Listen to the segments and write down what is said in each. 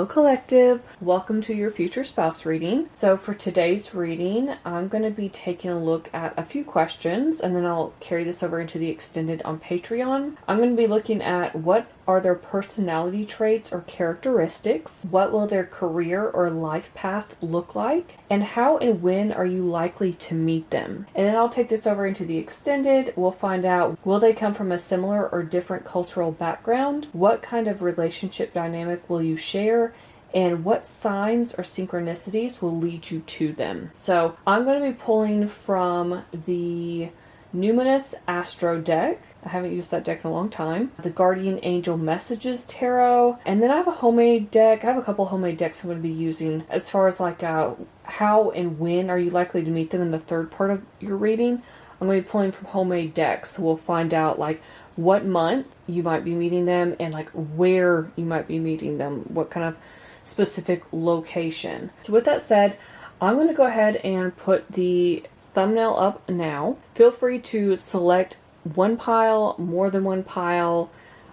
Hello Collective, welcome to your future spouse reading. So for today's reading, I'm going to be taking a look at a few questions and then I'll carry this over into the extended on Patreon. I'm going to be looking at what are their personality traits or characteristics, what will their career or life path look like, and how and when are you likely to meet them. And then I'll take this over into the extended. We'll find out, will they come from a similar or different cultural background? What kind of relationship dynamic will you share? And what signs or synchronicities will lead you to them? So I'm going to be pulling from the Numinous Astro deck. I haven't used that deck in a long time. The Guardian Angel Messages Tarot. And then I have a homemade deck. I have a couple homemade decks I'm going to be using as far as like how and when are you likely to meet them in the third part of your reading. I'm going to be pulling from homemade decks. So we'll find out like what month you might be meeting them and like where you might be meeting them. What kind of specific location. So with that said, I'm going to go ahead and put the thumbnail up now. Feel free to select one pile, more than one pile,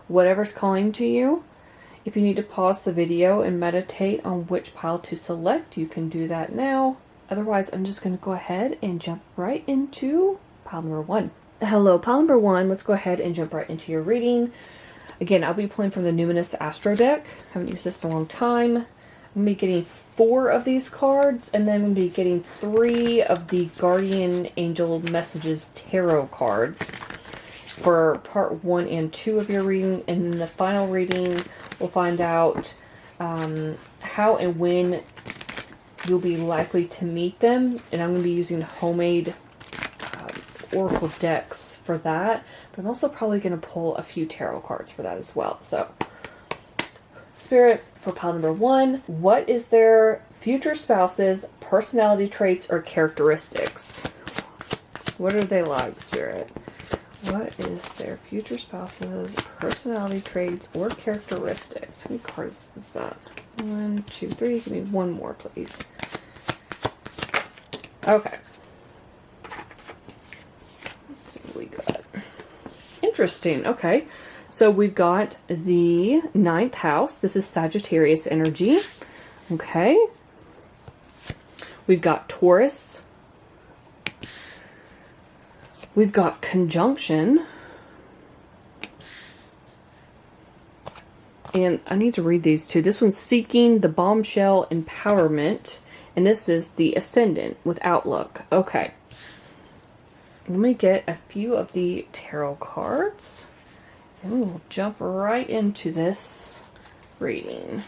whatever's calling to you. If you need to pause the video and meditate on which pile to select, you can do that now. Otherwise, I'm just going to go ahead and jump right into pile number one. Hello, pile number one. Let's go ahead and jump right into your reading. Again, I'll be pulling from the Numinous Astro deck. I haven't used this in a long time. I'm going to be getting 4 of these cards, and then I'm going to be getting 3 of the Guardian Angel Messages Tarot cards for part 1 and 2 of your reading. And in the final reading, we'll find out how and when you'll be likely to meet them. And I'm going to be using homemade oracle decks for that. But I'm also probably going to pull a few tarot cards for that as well. So, Spirit, for pile number 1, what is their future spouse's personality traits or characteristics? What are they like, Spirit? What is their future spouse's personality traits or characteristics? How many cards is that? 1, 2, 3. Give me one more, please. Okay. Let's see what we got. Interesting. Okay. So we've got the 9th house. This is Sagittarius energy. Okay. We've got Taurus. We've got conjunction. And I need to read these two. This one's seeking the bombshell empowerment. And this is the ascendant with outlook. Okay. Let me get a few of the tarot cards. And we will jump right into this reading.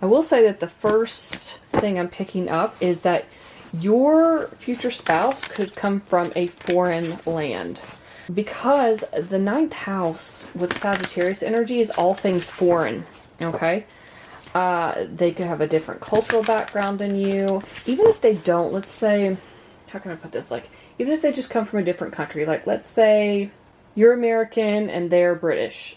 I will say that the first thing I'm picking up is that your future spouse could come from a foreign land. Because the 9th house with Sagittarius energy is all things foreign. Okay? They could have a different cultural background than you. Even if they don't, let's say, how can I put this? Like, even if they just come from a different country. Like, let's say you're American and they're British,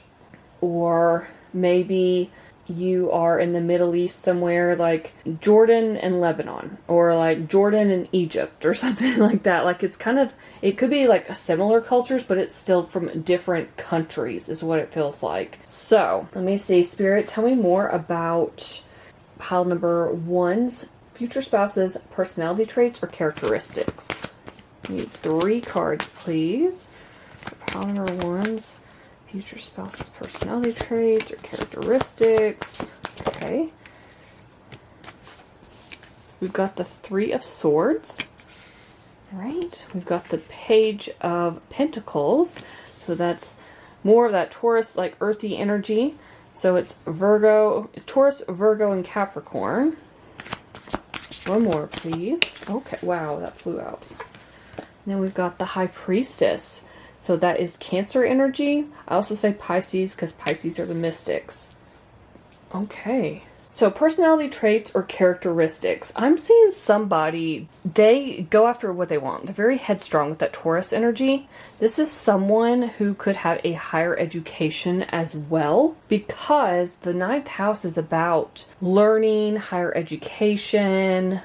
or maybe you are in the Middle East somewhere like Jordan and Lebanon, or like Jordan and Egypt or something like that. Like it's kind of, it could be like similar cultures, but it's still from different countries is what it feels like. So let me see, Spirit, tell me more about pile number 1's future spouse's personality traits or characteristics. I need 3 cards, please. Pile number 1's future spouse's personality traits or characteristics. Okay. We've got the 3 of Swords. All right. We've got the Page of Pentacles. So that's more of that Taurus, like earthy energy. So it's Virgo, Taurus, Virgo, and Capricorn. One more, please. Okay. Wow, that flew out. And then we've got the High Priestess. So that is Cancer energy. I also say Pisces because Pisces are the mystics. Okay. So personality traits or characteristics. I'm seeing somebody, they go after what they want. They're very headstrong with that Taurus energy. This is someone who could have a higher education as well, because the 9th house is about learning, higher education.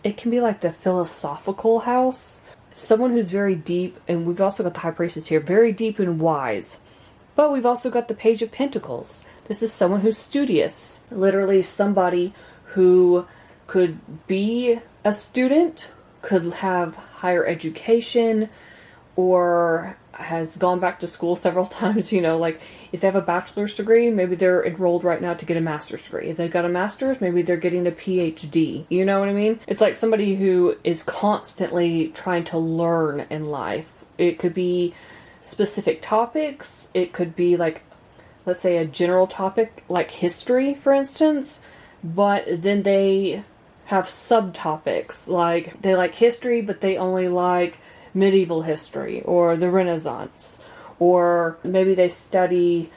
It can be like the philosophical house. Someone who's very deep, and we've also got the High Priestess here, very deep and wise. But we've also got the Page of Pentacles. This is someone who's studious. Literally somebody who could be a student, could have higher education, or has gone back to school several times. You know, like if they have a bachelor's degree, maybe they're enrolled right now to get a master's degree. If they've got a master's, maybe they're getting a PhD. You know what I mean? It's like somebody who is constantly trying to learn in life. It could be specific topics. It could be like, let's say a general topic like history, for instance, but then they have subtopics, like they like history, but they only like medieval history or the Renaissance, or maybe they study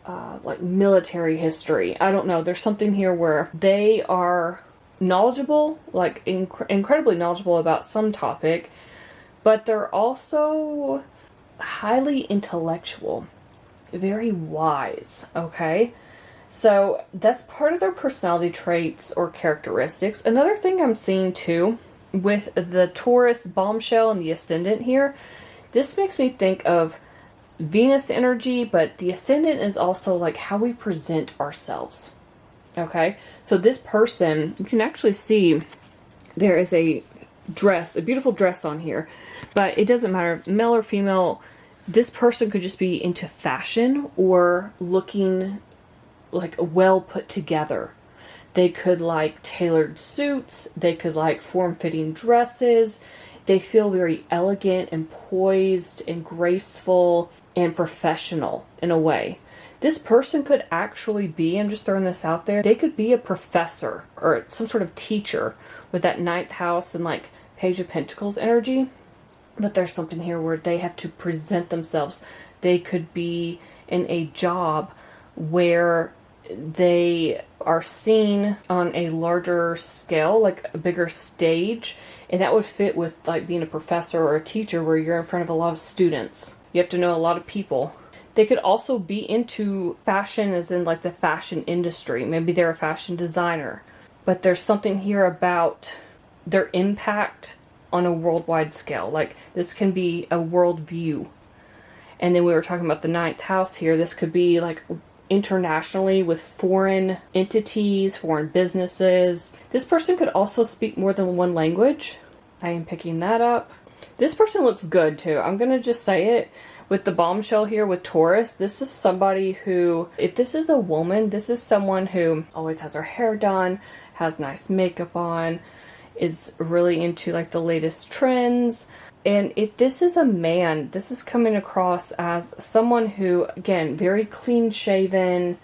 like military history. I don't know. There's something here where they are knowledgeable, like incredibly knowledgeable about some topic, but they're also highly intellectual, very wise, okay? So that's part of their personality traits or characteristics. Another thing I'm seeing too with the Taurus bombshell and the ascendant here, this makes me think of Venus energy, but the ascendant is also like how we present ourselves. Okay, so this person, you can actually see there is a dress, a beautiful dress on here, but it doesn't matter, male or female. This person could just be into fashion or looking like well put together. They could like tailored suits. They could like form-fitting dresses. They feel very elegant and poised and graceful and professional in a way. This person could actually be, I'm just throwing this out there, they could be a professor or some sort of teacher with that ninth house and like Page of Pentacles energy. But there's something here where they have to present themselves. They could be in a job where they are seen on a larger scale, like a bigger stage, and that would fit with like being a professor or a teacher where you're in front of a lot of students. You have to know a lot of people. They could also be into fashion, as in like the fashion industry. Maybe they're a fashion designer. But there's something here about their impact on a worldwide scale. Like this can be a world view. And then we were talking about the ninth house here. This could be like internationally with foreign entities, foreign businesses. This person could also speak more than one language. I am picking that up. This person looks good too. I'm going to just say it. With the bombshell here with Taurus, this is somebody who, if this is a woman, this is someone who always has her hair done, has nice makeup on, is really into like the latest trends. And if this is a man, this is coming across as someone who, again, very clean shaven.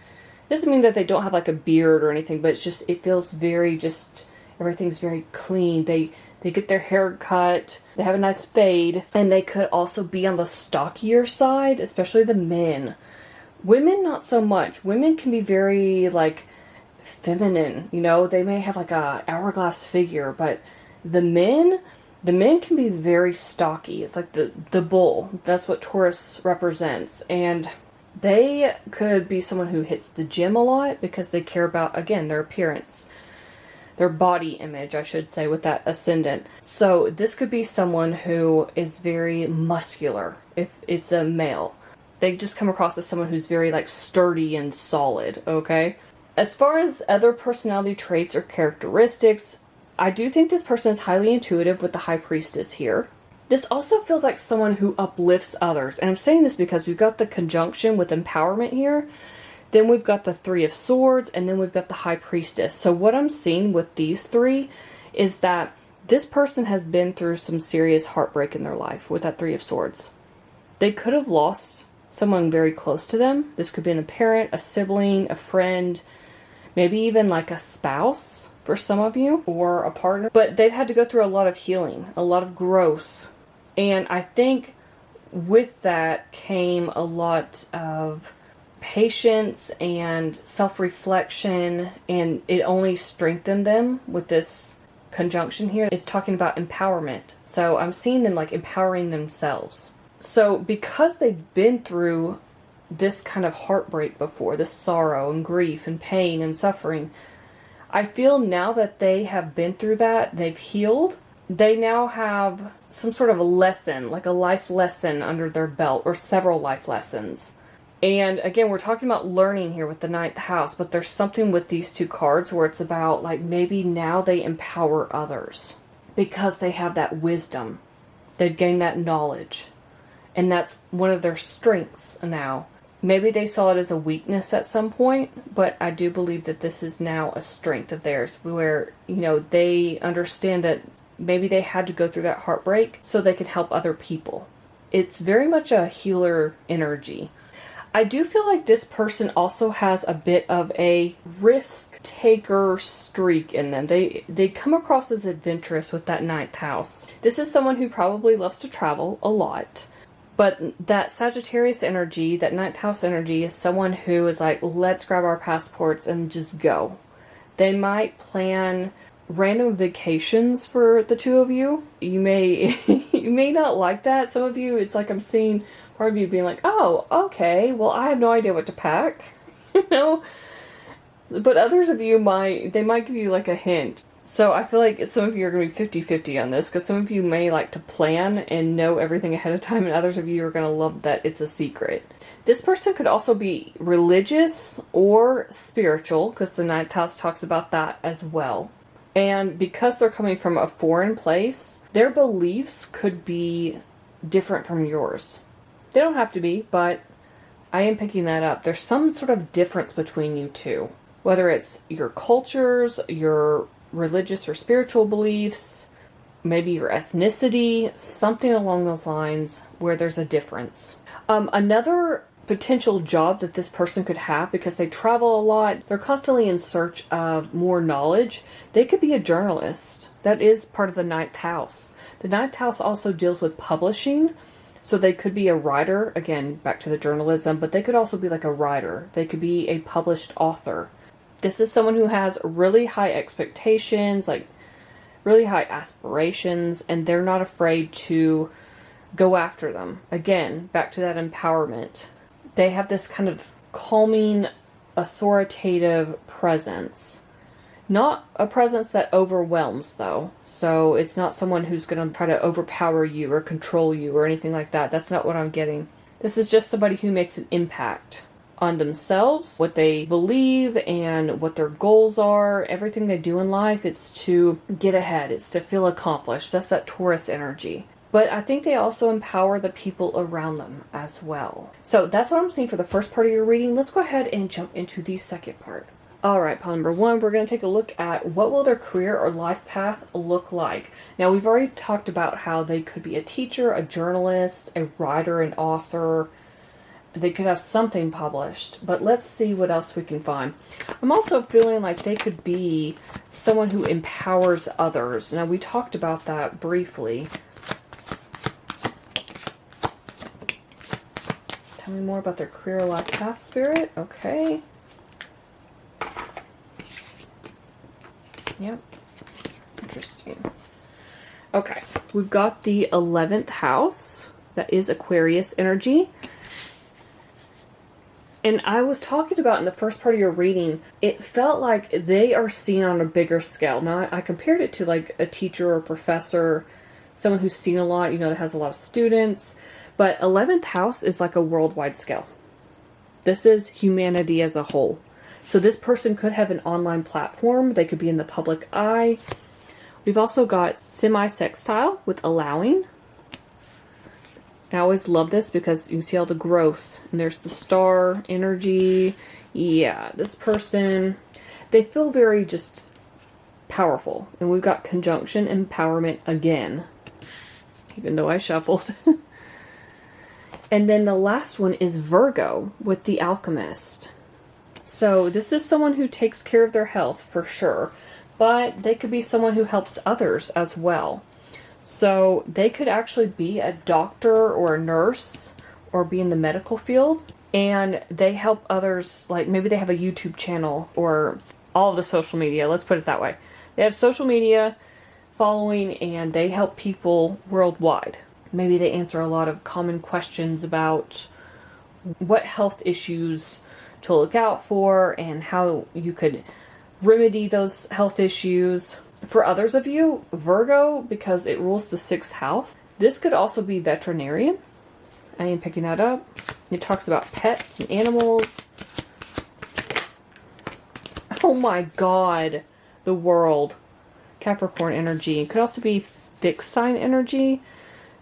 Doesn't mean that they don't have like a beard or anything, but it's just, it feels very just, everything's very clean. They get their hair cut, they have a nice fade, and they could also be on the stockier side, especially the men. Women, not so much. Women can be very like feminine, you know, they may have like a hourglass figure, but the men can be very stocky. It's like the bull. That's what Taurus represents. And they could be someone who hits the gym a lot because they care about, again, their appearance. Their body image, I should say, with that ascendant. So this could be someone who is very muscular if it's a male. They just come across as someone who's very like sturdy and solid, okay? As far as other personality traits or characteristics, I do think this person is highly intuitive with the High Priestess here. This also feels like someone who uplifts others. And I'm saying this because we've got the conjunction with empowerment here. Then we've got the Three of Swords, and then we've got the High Priestess. So what I'm seeing with these three is that this person has been through some serious heartbreak in their life with that Three of Swords. They could have lost someone very close to them. This could be a parent, a sibling, a friend, maybe even like a spouse for some of you, or a partner. But they've had to go through a lot of healing, a lot of growth. And I think with that came a lot of patience and self-reflection, and it only strengthened them with this conjunction here. It's talking about empowerment. So I'm seeing them like empowering themselves. So because they've been through this kind of heartbreak before, this sorrow and grief and pain and suffering, I feel now that they have been through that, they've healed, they now have some sort of a lesson, like a life lesson under their belt, or several life lessons. And again, we're talking about learning here with the ninth house, but there's something with these two cards where it's about like maybe now they empower others because they have that wisdom. They've gained that knowledge. And that's one of their strengths now. Maybe they saw it as a weakness at some point, but I do believe that this is now a strength of theirs where, you know, they understand that maybe they had to go through that heartbreak so they could help other people. It's very much a healer energy. I do feel like this person also has a bit of a risk taker streak in them. They come across as adventurous with that ninth house. This is someone who probably loves to travel a lot. But that Sagittarius energy, that ninth house energy, is someone who is like, let's grab our passports and just go. They might plan random vacations for the two of you. You may you may not like that. Some of you, it's like I'm seeing part of you being like, oh, okay, well, I have no idea what to pack. You know? But others of you might give you like a hint. So I feel like some of you are going to be 50-50 on this, because some of you may like to plan and know everything ahead of time, and others of you are going to love that it's a secret. This person could also be religious or spiritual, because the ninth house talks about that as well. And because they're coming from a foreign place, their beliefs could be different from yours. They don't have to be, but I am picking that up. There's some sort of difference between you two. Whether it's your cultures, your religious or spiritual beliefs, maybe your ethnicity, something along those lines where there's a difference. Another potential job that this person could have, because they travel a lot, they're constantly in search of more knowledge. They could be a journalist. That is part of the ninth house. The ninth house also deals with publishing, so they could be a writer, again, back to the journalism, but they could also be like a writer. They could be a published author. This is someone who has really high expectations, like really high aspirations, and they're not afraid to go after them. Again, back to that empowerment. They have this kind of calming, authoritative presence. Not a presence that overwhelms, though. So it's not someone who's going to try to overpower you or control you or anything like that. That's not what I'm getting. This is just somebody who makes an impact on themselves, what they believe, and what their goals are. Everything they do in life, it's to get ahead. It's to feel accomplished. That's that Taurus energy. But I think they also empower the people around them as well. So that's what I'm seeing for the first part of your reading. Let's go ahead and jump into the second part. Alright, pile number one, we're going to take a look at what will their career or life path look like. Now, we've already talked about how they could be a teacher, a journalist, a writer, an author. They could have something published, but let's see what else we can find. I'm also feeling like they could be someone who empowers others. Now, we talked about that briefly. Tell me more about their career life path, Spirit. Okay. Yep. Interesting. Okay. We've got the 11th house. That is Aquarius energy. And I was talking about in the first part of your reading, it felt like they are seen on a bigger scale. Now, I compared it to like a teacher or a professor, someone who's seen a lot, you know, that has a lot of students. But 11th house is like a worldwide scale. This is humanity as a whole. So this person could have an online platform. They could be in the public eye. We've also got semi-sextile with allowing. I always love this because you can see all the growth. And there's the star energy. Yeah, this person, they feel very just powerful. And we've got conjunction empowerment again. Even though I shuffled. And then the last one is Virgo with the alchemist. So this is someone who takes care of their health for sure. But they could be someone who helps others as well. So they could actually be a doctor or a nurse or be in the medical field. And they help others, like maybe they have a YouTube channel or all of the social media. Let's put it that way. They have social media following and they help people worldwide. Maybe they answer a lot of common questions about what health issues to look out for and how you could remedy those health issues. For others of you, Virgo, because it rules the 6th house, this could also be veterinarian I am picking that up. It talks about pets and animals. Oh my god. The World. Capricorn energy. It could also be fixed sign energy.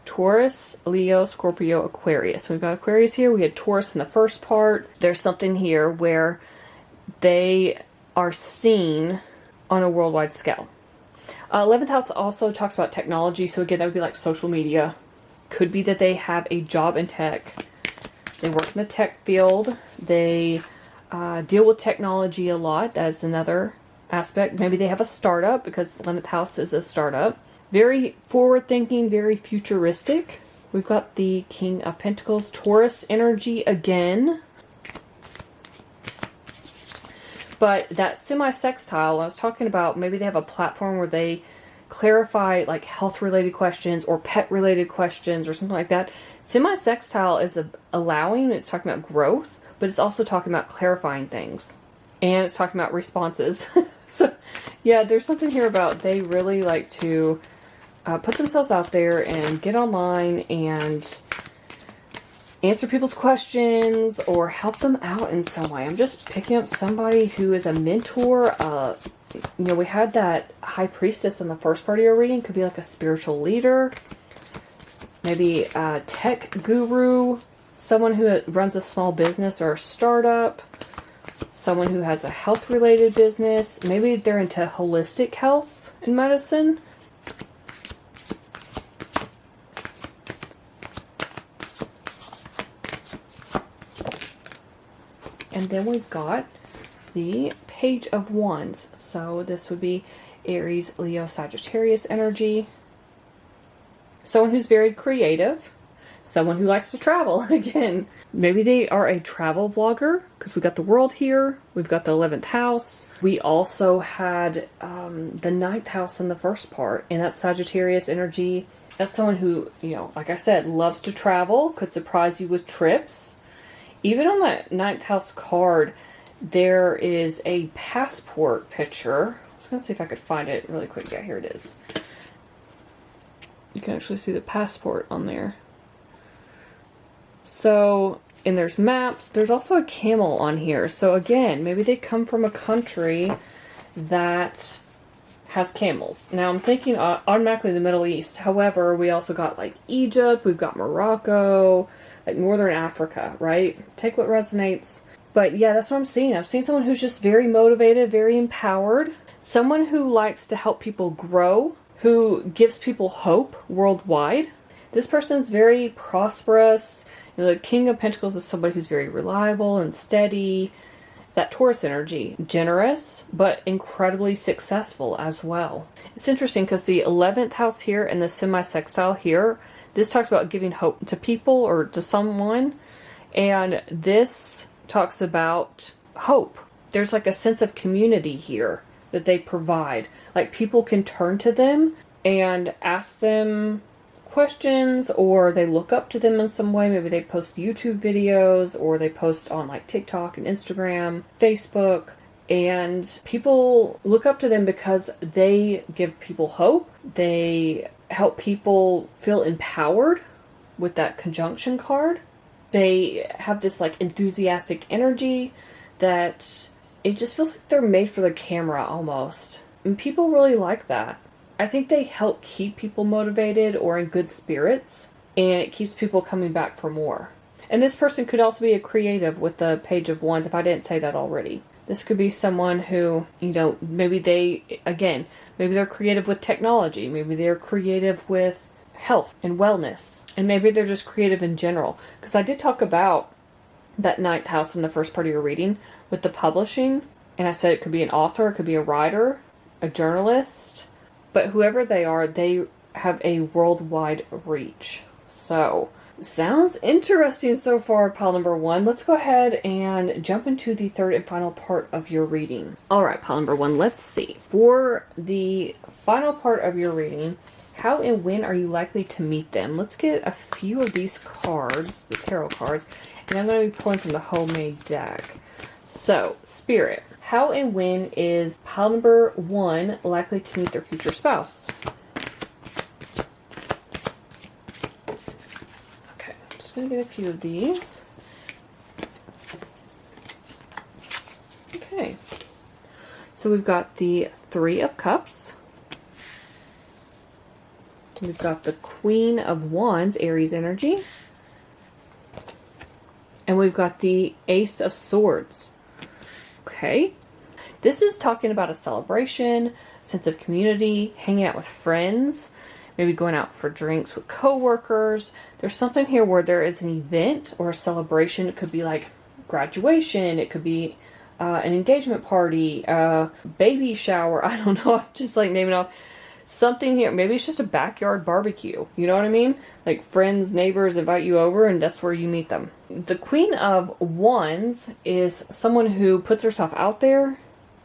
Taurus, Leo, Scorpio, Aquarius. So we've got Aquarius here. We had Taurus in the first part. There's something here where they are seen on a worldwide scale. 11th house also talks about technology. So again, that would be like social media. Could be that they have a job in tech. They work in the tech field. They deal with technology a lot. That's another aspect. Maybe they have a startup because 11th house is a startup. Very forward-thinking, very futuristic. We've got the King of Pentacles, Taurus energy again. But that semi-sextile, I was talking about, maybe they have a platform where they clarify like health-related questions or pet-related questions or something like that. Semi-sextile is allowing, it's talking about growth, but it's also talking about clarifying things. And it's talking about responses. So, yeah, there's something here about they really like to put themselves out there and get online and answer people's questions or help them out in some way. I'm just picking up somebody who is a mentor. You know, we had that High Priestess in the first part of your reading. Could be like a spiritual leader. Maybe a tech guru. Someone who runs a small business or a startup. Someone who has a health-related business. Maybe they're into holistic health and medicine. And then we've got the Page of Wands. So this would be Aries, Leo, Sagittarius energy. Someone who's very creative. Someone who likes to travel again. Maybe they are a travel vlogger because we got the World here. We've got the 11th house. We also had the 9th house in the first part, and that's Sagittarius energy. That's someone who, you know, like I said, loves to travel, could surprise you with trips. Even on the 9th house card, there is a passport picture. I was going to see if I could find it really quick. Yeah, here it is. You can actually see the passport on there. So, and there's maps. There's also a camel on here. So again, maybe they come from a country that has camels. Now I'm thinking automatically the Middle East. However, we also got like Egypt. We've got Morocco, like Northern Africa, right? Take what resonates. But yeah, that's what I'm seeing. I'm seeing someone who's just very motivated, very empowered. Someone who likes to help people grow, who gives people hope worldwide. This person's very prosperous. You know, the King of Pentacles is somebody who's very reliable and steady. That Taurus energy, generous, but incredibly successful as well. It's interesting because the 11th house here and the semi-sextile here, this talks about giving hope to people or to someone. And this talks about hope. There's like a sense of community here that they provide. Like people can turn to them and ask them questions, or they look up to them in some way. Maybe they post YouTube videos, or they post on like TikTok and Instagram, Facebook, and people look up to them because they give people hope. They help people feel empowered with that conjunction card. They have this like enthusiastic energy that it just feels like they're made for the camera almost. And people really like that. I think they help keep people motivated or in good spirits, and it keeps people coming back for more. And this person could also be a creative with the Page of Wands, if I didn't say that already. This could be someone who, you know, maybe they're creative with technology. Maybe they're creative with health and wellness. And maybe they're just creative in general. Because I did talk about that 9th house in the first part of your reading with the publishing. And I said it could be an author, it could be a writer, a journalist. But whoever they are, they have a worldwide reach. So, sounds interesting so far, pile number 1. Let's go ahead and jump into the third and final part of your reading. Alright, pile number 1, let's see. For the final part of your reading, how and when are you likely to meet them? Let's get a few of these cards, the tarot cards, and I'm going to be pulling from the homemade deck. So, Spirit. How and when is pile number 1 likely to meet their future spouse? Okay, I'm just going to get a few of these. Okay. So we've got the Three of Cups. We've got the Queen of Wands, Aries energy. And we've got the Ace of Swords. Okay. This is talking about a celebration, sense of community, hanging out with friends, maybe going out for drinks with coworkers. There's something here where there is an event or a celebration. It could be like graduation. It could be an engagement party, a baby shower. I don't know. I'm just like naming off something here. Maybe it's just a backyard barbecue. You know what I mean? Like friends, neighbors invite you over and that's where you meet them. The Queen of Wands is someone who puts herself out there.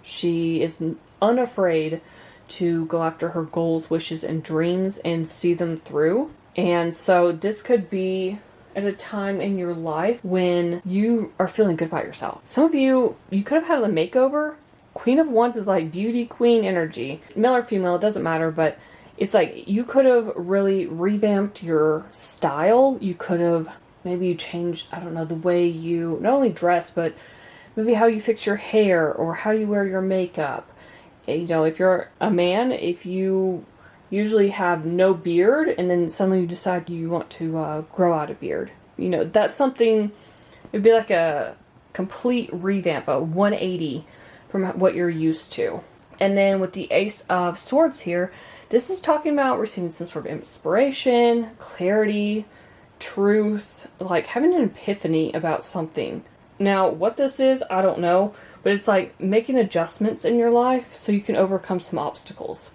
She is unafraid to go after her goals, wishes, and dreams and see them through. And so this could be at a time in your life when you are feeling good about yourself. Some of you could have had a makeover. Queen of Wands is like beauty queen energy. Male or female, it doesn't matter, but it's like you could have really revamped your style. You could have, maybe you changed, I don't know, the way you not only dress, but maybe how you fix your hair or how you wear your makeup. You know, if you're a man, if you usually have no beard and then suddenly you decide you want to grow out a beard. You know, that's something, it'd be like a complete revamp, a 180 from what you're used to. And then with the Ace of Swords here, this is talking about receiving some sort of inspiration, clarity, truth, like having an epiphany about something. Now, what this is, I don't know, but it's like making adjustments in your life so you can overcome some obstacles.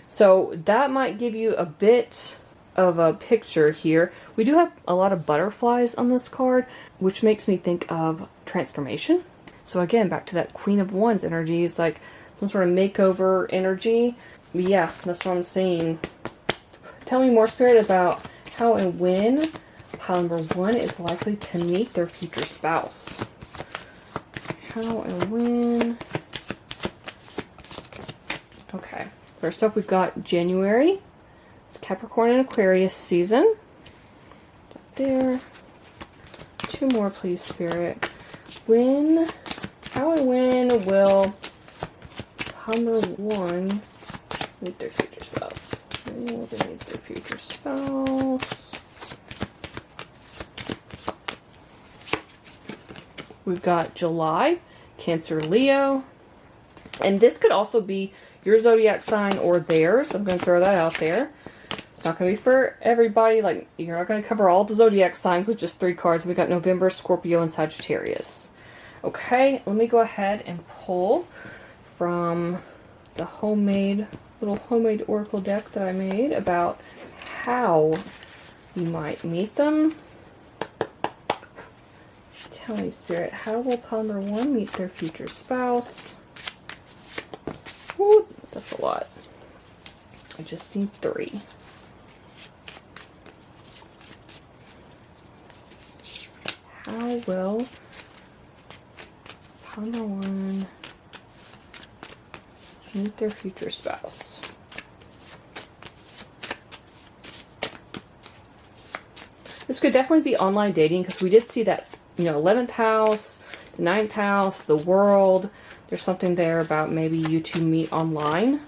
So that might give you a bit of a picture here. We do have a lot of butterflies on this card, which makes me think of transformation. So again, back to that Queen of Wands energy. It's like some sort of makeover energy. But yeah, that's what I'm seeing. Tell me more, Spirit, about how and when pile number 1 is likely to meet their future spouse. How and when. Okay. First up, we've got January. It's Capricorn and Aquarius season. Up there. 2 more, please, Spirit. How and when will number 1 meet their future spouse? When will they meet their future spouse? We've got July, Cancer, Leo. And this could also be your zodiac sign or theirs. I'm going to throw that out there. It's not going to be for everybody. Like, you're not going to cover all the zodiac signs with just 3 cards. We got November, Scorpio, and Sagittarius. Okay, let me go ahead and pull from the little homemade oracle deck that I made about how you might meet them. Tell me, Spirit, how will pile number 1 meet their future spouse? Ooh, that's a lot. I just need 3. How will pile number 1 meet their future spouse? This could definitely be online dating because we did see that, 11th house, the 9th house, the world. There's something there about maybe you two meet online,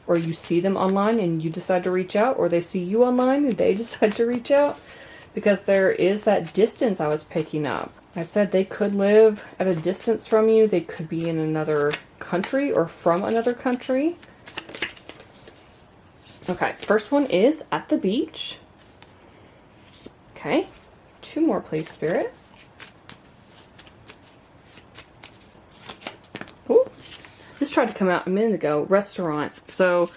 or you see them online and you decide to reach out, or they see you online and they decide to reach out, because there is that distance I was picking up. I said they could live at a distance from you. They could be in another country or from another country. Okay, first one is at the beach. Okay, 2 more, please, Spirit. Ooh, this tried to come out a minute ago. Restaurant. So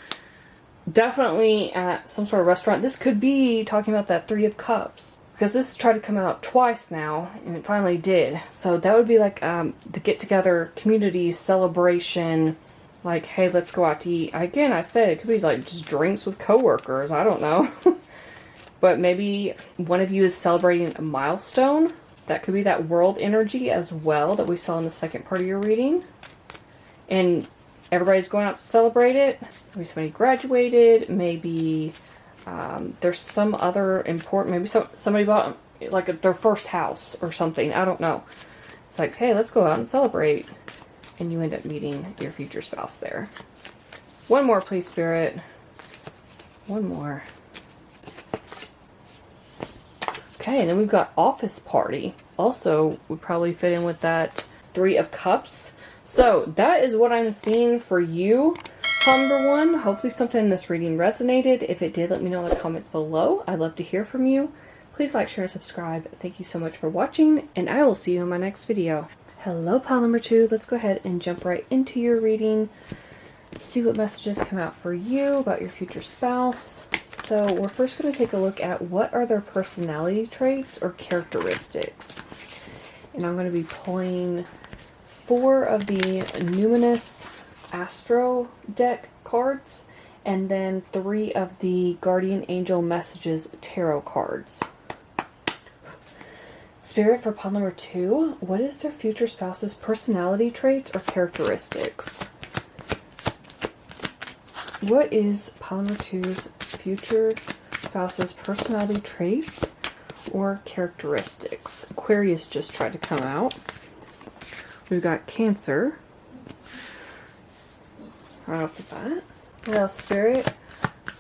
definitely at some sort of restaurant. This could be talking about that 3 of Cups, because this tried to come out twice now, and it finally did. So that would be like the get-together, community celebration. Like, hey, let's go out to eat. Again, I said it could be like just drinks with coworkers. I don't know. But maybe one of you is celebrating a milestone. That could be that world energy as well that we saw in the second part of your reading. And everybody's going out to celebrate it. Maybe somebody graduated. Maybe there's some other important, maybe somebody bought like their first house or something. I don't know. It's like, hey, let's go out and celebrate. And you end up meeting your future spouse there. One more, please, Spirit. One more. Okay, and then we've got office party. Also, would probably fit in with that 3 of Cups. So, that is what I'm seeing for you, number 1. Hopefully something in this reading resonated. If it did, let me know in the comments below. I'd love to hear from you. Please like, share, and subscribe. Thank you so much for watching, and I will see you in my next video. Hello, pile number 2. Let's go ahead and jump right into your reading. See what messages come out for you about your future spouse. So we're first going to take a look at what are their personality traits or characteristics. And I'm going to be pulling 4 of the Numinous Astro deck cards and then 3 of the Guardian Angel Messages tarot cards. Spirit, for pile number 2, what is their future spouse's personality traits or characteristics? What is pile number 2's future spouse's personality traits or characteristics? Aquarius just tried to come out. We've got Cancer. Right off the bat. Well, Spirit,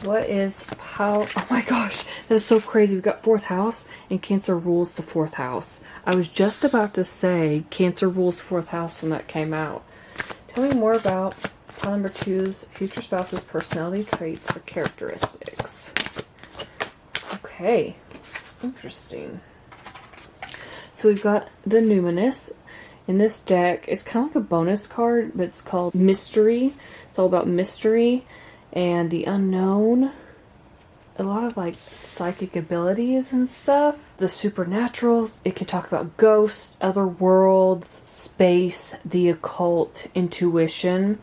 what is pile... Oh my gosh, that's so crazy. We've got 4th house and Cancer rules the 4th house. I was just about to say Cancer rules the 4th house when that came out. Tell me more about pile number 2's future spouse's personality traits or characteristics. Okay, interesting. So we've got the Numinous. In this deck, it's kind of like a bonus card, but it's called Mystery. It's all about mystery and the unknown. A lot of like psychic abilities and stuff. The supernatural. It can talk about ghosts, other worlds, space, the occult, intuition.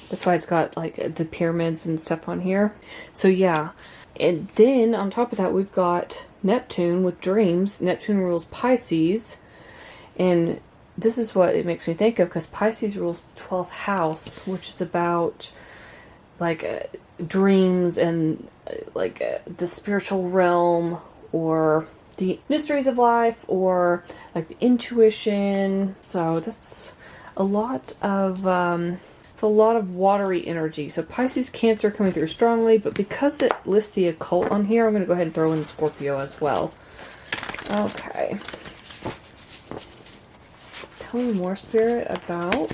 That's why it's got like the pyramids and stuff on here. So yeah. And then on top of that, we've got Neptune with dreams. Neptune rules Pisces. And this is what it makes me think of, because Pisces rules the 12th house, which is about like dreams and the spiritual realm, or the mysteries of life, or like the intuition. So that's a lot of it's a lot of watery energy. So Pisces, Cancer coming through strongly, but because it lists the occult on here, I'm going to go ahead and throw in Scorpio as well. Okay. Tell me more, Spirit, about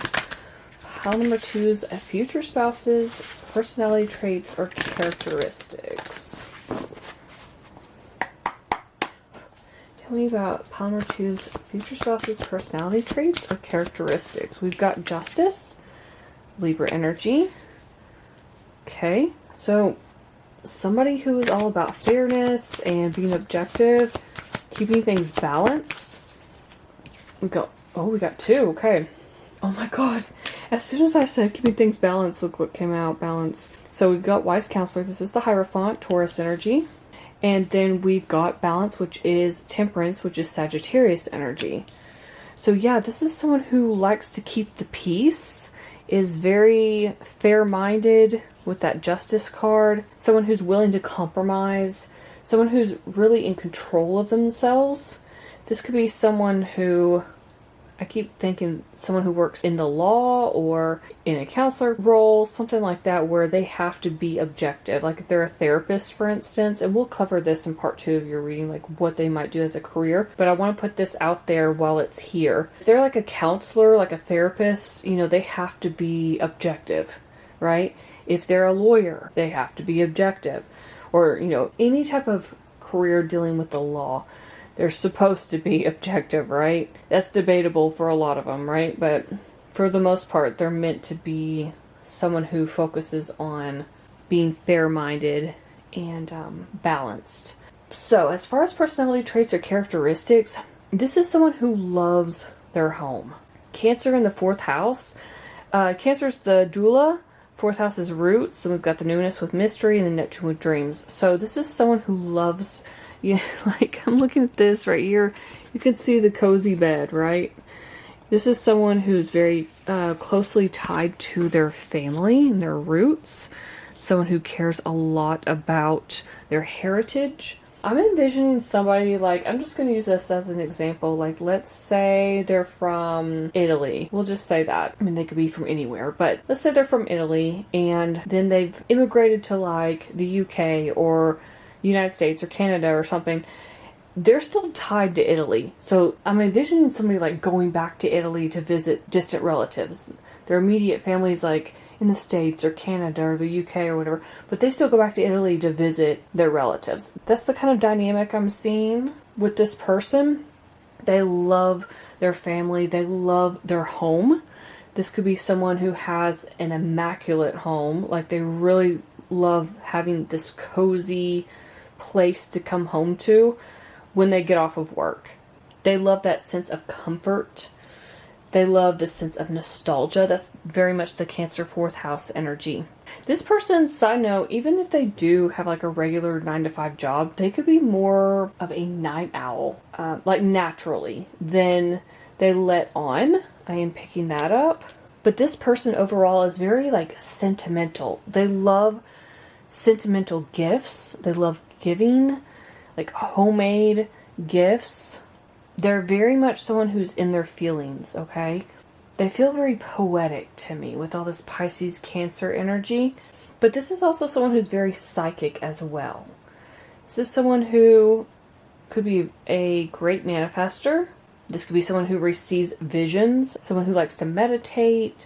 pile number 2's future spouse's personality traits or characteristics. Tell me about pile number 2's future spouse's personality traits or characteristics. We've got Justice, Libra energy. Okay, so somebody who is all about fairness and being objective, keeping things balanced. We got 2. Okay. Oh my god. As soon as I said keeping things balanced, look what came out. Balance. So we've got Wise Counselor. This is the Hierophant, Taurus energy. And then we've got Balance, which is Temperance, which is Sagittarius energy. So yeah, this is someone who likes to keep the peace, is very fair-minded with that Justice card. Someone who's willing to compromise. Someone who's really in control of themselves. This could be someone who... I keep thinking someone who works in the law or in a counselor role, something like that, where they have to be objective. Like if they're a therapist, for instance, and we'll cover this in part 2 of your reading, like what they might do as a career. But I want to put this out there while it's here. If they're like a counselor, like a therapist, you know, they have to be objective, right? If they're a lawyer, they have to be objective. Or, you know, any type of career dealing with the law. They're supposed to be objective, right? That's debatable for a lot of them, right? But for the most part, they're meant to be someone who focuses on being fair-minded and balanced. So, as far as personality traits or characteristics, this is someone who loves their home. Cancer in the 4th house. Cancer's the doula. 4th house is roots. So we've got the Numinous with mystery and the Neptune with dreams. So this is someone who loves... Yeah, like I'm looking at this right here. You can see the cozy bed, right? This is someone who's very closely tied to their family and their roots. Someone who cares a lot about their heritage. I'm envisioning somebody, like, I'm just going to use this as an example. Like, let's say they're from Italy. We'll just say that. I mean, they could be from anywhere, but let's say they're from Italy and then they've immigrated to, like, the UK or United States or Canada or something. They're still tied to Italy. So I'm envisioning somebody, like, going back to Italy to visit distant relatives. Their immediate families, like, in the States or Canada or the UK or whatever, but they still go back to Italy to visit their relatives. That's the kind of dynamic I'm seeing with this person. They love their family. They love their home. This could be someone who has an immaculate home. Like, they really love having this cozy place to come home to when they get off of work. They love that sense of comfort. They love the sense of nostalgia. That's very much the Cancer 4th house energy. This person, side note, even if they do have like a regular 9-to-5 job, they could be more of a night owl, like naturally, than they let on. I am picking that up. But this person overall is very like sentimental. They love sentimental gifts. They love giving, like homemade gifts. They're very much someone who's in their feelings, okay? They feel very poetic to me with all this Pisces Cancer energy. But this is also someone who's very psychic as well. This is someone who could be a great manifester. This could be someone who receives visions. Someone who likes to meditate.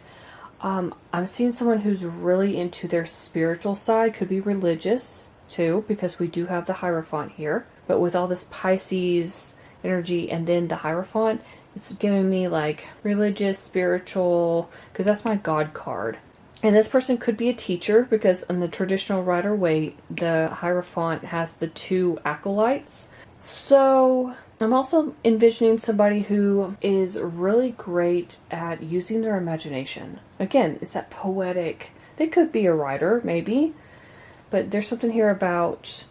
I'm seeing someone who's really into their spiritual side. Could be religious too, because we do have the Hierophant here. But with all this Pisces energy and then the Hierophant, it's giving me like religious, spiritual, because that's my God card. And this person could be a teacher, because in the traditional Rider-Waite, the Hierophant has the 2 acolytes. So I'm also envisioning somebody who is really great at using their imagination. Again, it's that poetic. They could be a writer, maybe, but there's something here about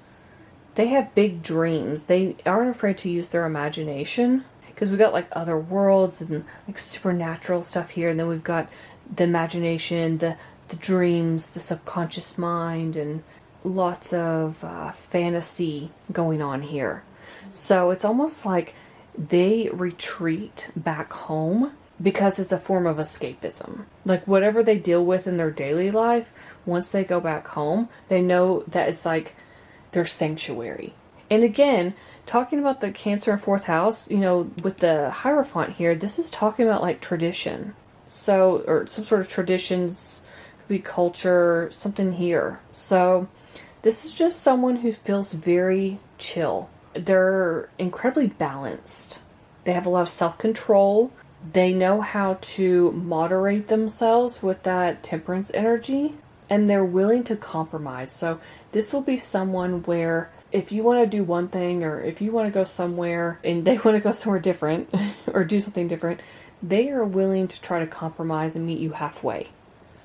they have big dreams. They aren't afraid to use their imagination, because we got like other worlds and like supernatural stuff here, and then we've got the imagination, the dreams, the subconscious mind, and lots of fantasy going on here. So it's almost like they retreat back home because it's a form of escapism. Like whatever they deal with in their daily life, once they go back home, they know that it's like their sanctuary. And again, talking about the Cancer and 4th house, you know, with the Hierophant here, this is talking about like tradition. So, or some sort of traditions, could be culture, something here. So this is just someone who feels very chill. They're incredibly balanced. They have a lot of self-control. They know how to moderate themselves with that Temperance energy. And they're willing to compromise. So this will be someone where if you want to do one thing, or if you want to go somewhere and they want to go somewhere different or do something different, they are willing to try to compromise and meet you halfway.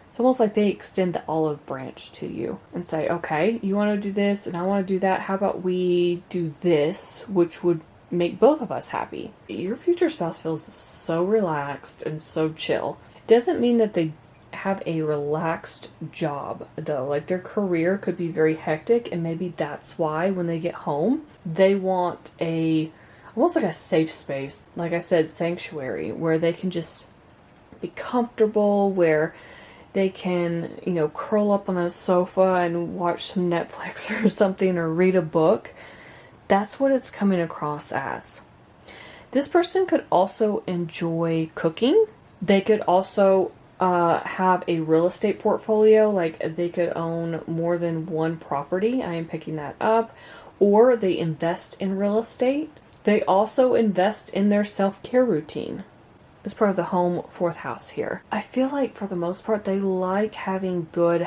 It's almost like they extend the olive branch to you and say, okay, you want to do this and I want to do that. How about we do this, which would make both of us happy? Your future spouse feels so relaxed and so chill. It doesn't mean that they have a relaxed job though. Like their career could be very hectic, and maybe that's why when they get home they want a almost like a safe space, like I said, sanctuary, where they can just be comfortable, where they can, you know, curl up on a sofa and watch some Netflix or something, or read a book. That's what it's coming across as. This person could also enjoy cooking. They could also have a real estate portfolio, like they could own more than one property. I am picking that up. Or they invest in real estate. They also invest in their self-care routine as part of the home 4th house here. I feel like for the most part they like having good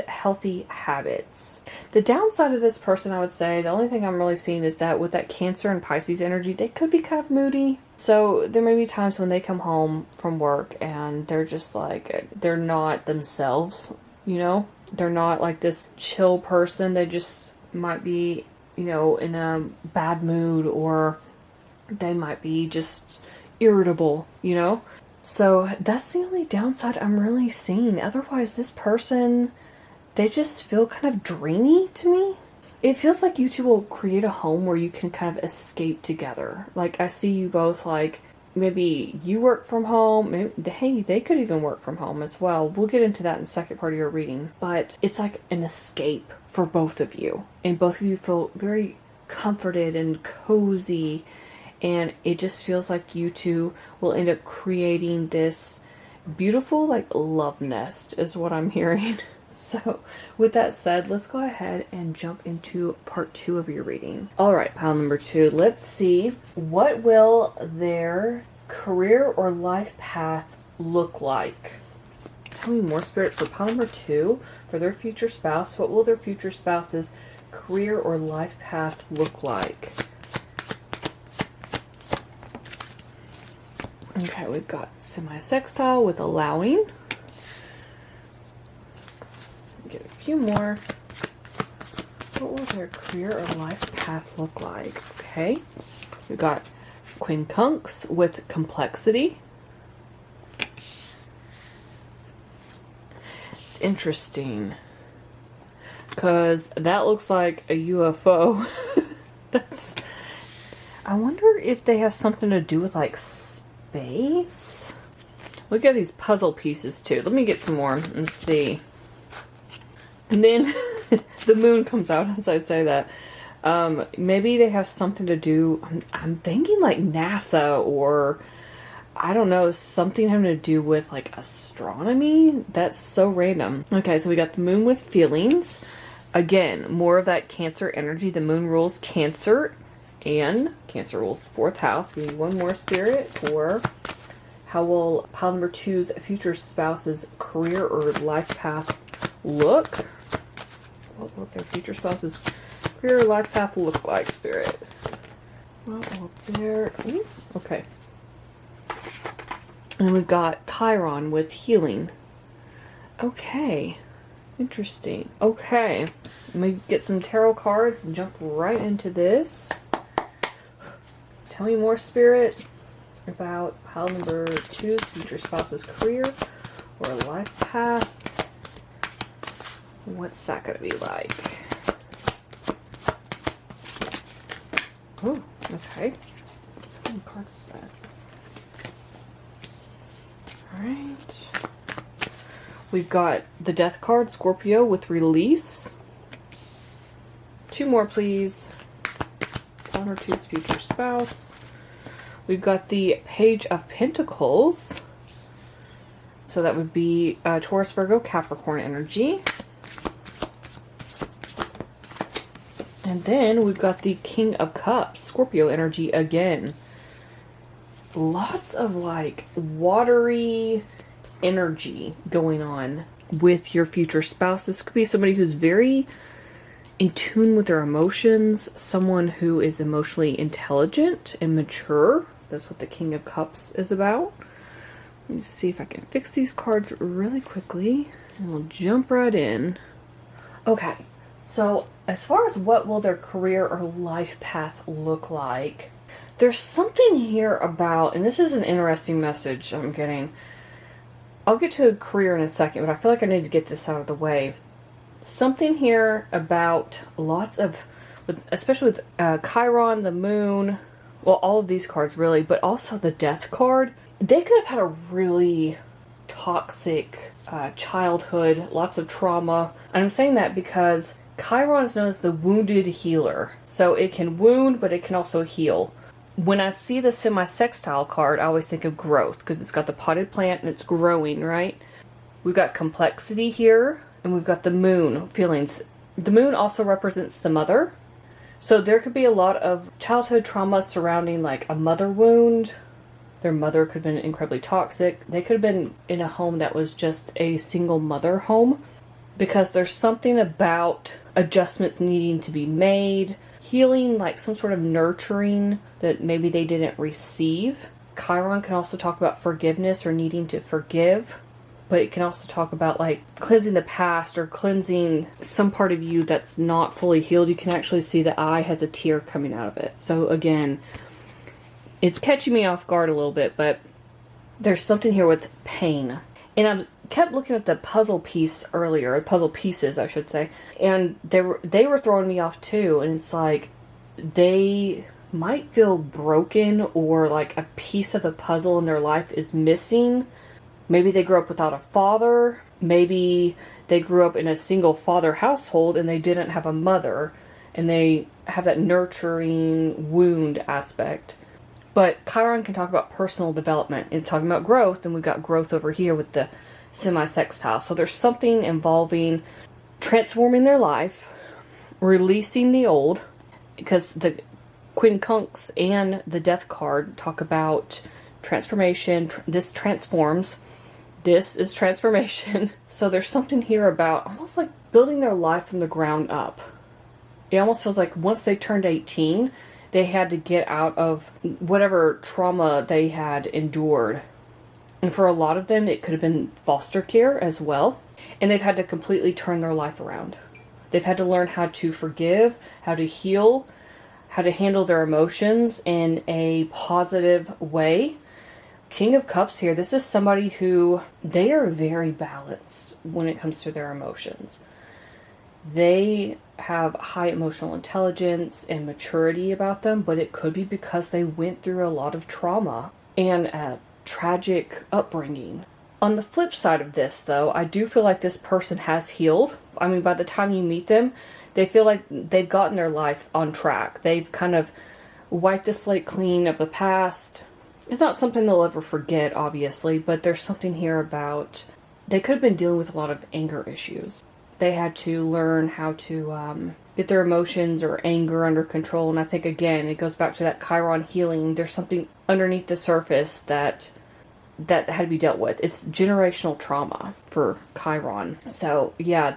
healthy habits. The downside of this person, I would say, the only thing I'm really seeing is that with that Cancer and Pisces energy, they could be kind of moody. So there may be times when they come home from work and they're just like, they're not themselves, you know? They're not like this chill person. They just might be, you know, in a bad mood, or they might be just irritable, you know? So that's the only downside I'm really seeing. Otherwise, this person, they just feel kind of dreamy to me. it feels like you two will create a home where you can kind of escape together. Like, I see you both, like, maybe you work from home. Maybe, hey, they could even work from home as well. We'll get into that in the second part of your reading. But it's like an escape for both of you. And both of you feel very comforted and cozy. And it just feels like you two will end up creating this beautiful, like, love nest is what I'm hearing. So with that said, let's go ahead and jump into part 2 of your reading. All right, pile number 2. Let's see, what will their career or life path look like? Tell me more, Spirit, for pile number 2, for their future spouse. What will their future spouse's career or life path look like? Okay, we've got semi-sextile with allowing. Get a few more. What will their career or life path look like? Okay, we've got quincunx with complexity. It's interesting because that looks like a UFO. That's. I wonder if they have something to do with like space. Look at these puzzle pieces too. Let me get some more and see. And then the moon comes out as I say that. Maybe they have something to do. I'm thinking like NASA, or I don't know, something having to do with like astronomy. That's so random. Okay, so we got the moon with feelings. Again, more of that Cancer energy. The moon rules Cancer, and Cancer rules the 4th house. Give me one more, Spirit, for how will pile number 2's future spouse's career or life path look? What will their future spouse's career or life path look like, Spirit? What will their... Ooh, okay. And we've got Chiron with healing. Okay. Interesting. Okay. Let me get some tarot cards and jump right into this. Tell me more, Spirit, about pile number 2's future spouse's career or life path. What's that going to be like? Oh, okay. What card is that? Alright. We've got the Death card, Scorpio, with release. 2 more, please. Pile number 2's future spouse. We've got the Page of Pentacles. So that would be Taurus, Virgo, Capricorn energy. And then we've got the King of Cups, Scorpio energy again. Lots of like watery energy going on with your future spouse. This could be somebody who's very in tune with their emotions, someone who is emotionally intelligent and mature. That's what the King of Cups is about. Let me see if I can fix these cards really quickly, and we'll jump right in. Okay, so as far as what will their career or life path look like, there's something here about, and this is an interesting message I'm getting. I'll get to career in a second, but I feel like I need to get this out of the way. Something here about lots of, especially with Chiron, the moon, well, all of these cards really, but also the Death card. They could have had a really toxic childhood, lots of trauma. And I'm saying that because Chiron is known as the wounded healer. So it can wound, but it can also heal. When I see the semi-sextile card, I always think of growth because it's got the potted plant and it's growing, right? We've got complexity here, and we've got the moon feelings. The moon also represents the mother. So there could be a lot of childhood trauma surrounding like a mother wound. Their mother could have been incredibly toxic. They could have been in a home that was just a single mother home, because there's something about adjustments needing to be made, healing, like some sort of nurturing that maybe they didn't receive. Chiron can also talk about forgiveness or needing to forgive, but it can also talk about like cleansing the past or cleansing some part of you that's not fully healed. You can actually see the eye has a tear coming out of it. So again, it's catching me off guard a little bit, but there's something here with pain. And I'm kept looking at the puzzle piece earlier, puzzle pieces, I should say, and they were throwing me off too. And it's like they might feel broken, or like a piece of the puzzle in their life is missing. Maybe they grew up without a father. Maybe they grew up in a single father household and they didn't have a mother, and they have that nurturing wound aspect. But Chiron can talk about personal development and talking about growth, and we've got growth over here with the semi-sextile. So there's something involving transforming their life, releasing the old, because the quincunx and the death card talk about transformation. This transforms. This is transformation. So there's something here about almost like building their life from the ground up. It almost feels like once they turned 18, they had to get out of whatever trauma they had endured. And for a lot of them, it could have been foster care as well. And they've had to completely turn their life around. They've had to learn how to forgive, how to heal, how to handle their emotions in a positive way. King of Cups here, this is somebody who, they are very balanced when it comes to their emotions. They have high emotional intelligence and maturity about them, but it could be because they went through a lot of trauma and a tragic upbringing. On the flip side of this, though, I do feel like this person has healed. I mean, by the time you meet them, they feel like they've gotten their life on track. They've kind of wiped the slate clean of the past. It's not something they'll ever forget, obviously, but there's something here about they could have been dealing with a lot of anger issues. They had to learn how to get their emotions or anger under control. And I think, again, it goes back to that Chiron healing. There's something underneath the surface that had to be dealt with. It's generational trauma for Chiron. So, yeah,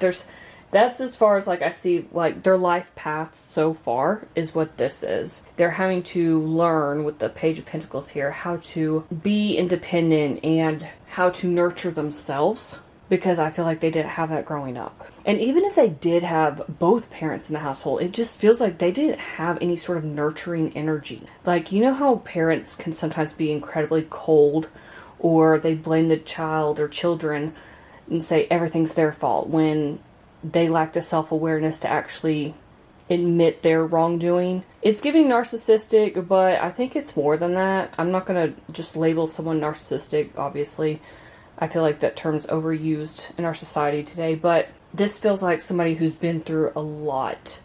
that's as far as, like, I see, like, their life path so far is what this is. They're having to learn, with the Page of Pentacles here, how to be independent and how to nurture themselves, because I feel like they didn't have that growing up. And even if they did have both parents in the household, it just feels like they didn't have any sort of nurturing energy. Like, you know how parents can sometimes be incredibly cold, or they blame the child or children and say everything's their fault when they lack the self-awareness to actually admit their wrongdoing. It's giving narcissistic, but I think it's more than that. I'm not going to just label someone narcissistic, obviously. I feel like that term's overused in our society today, but this feels like somebody who's been through a lot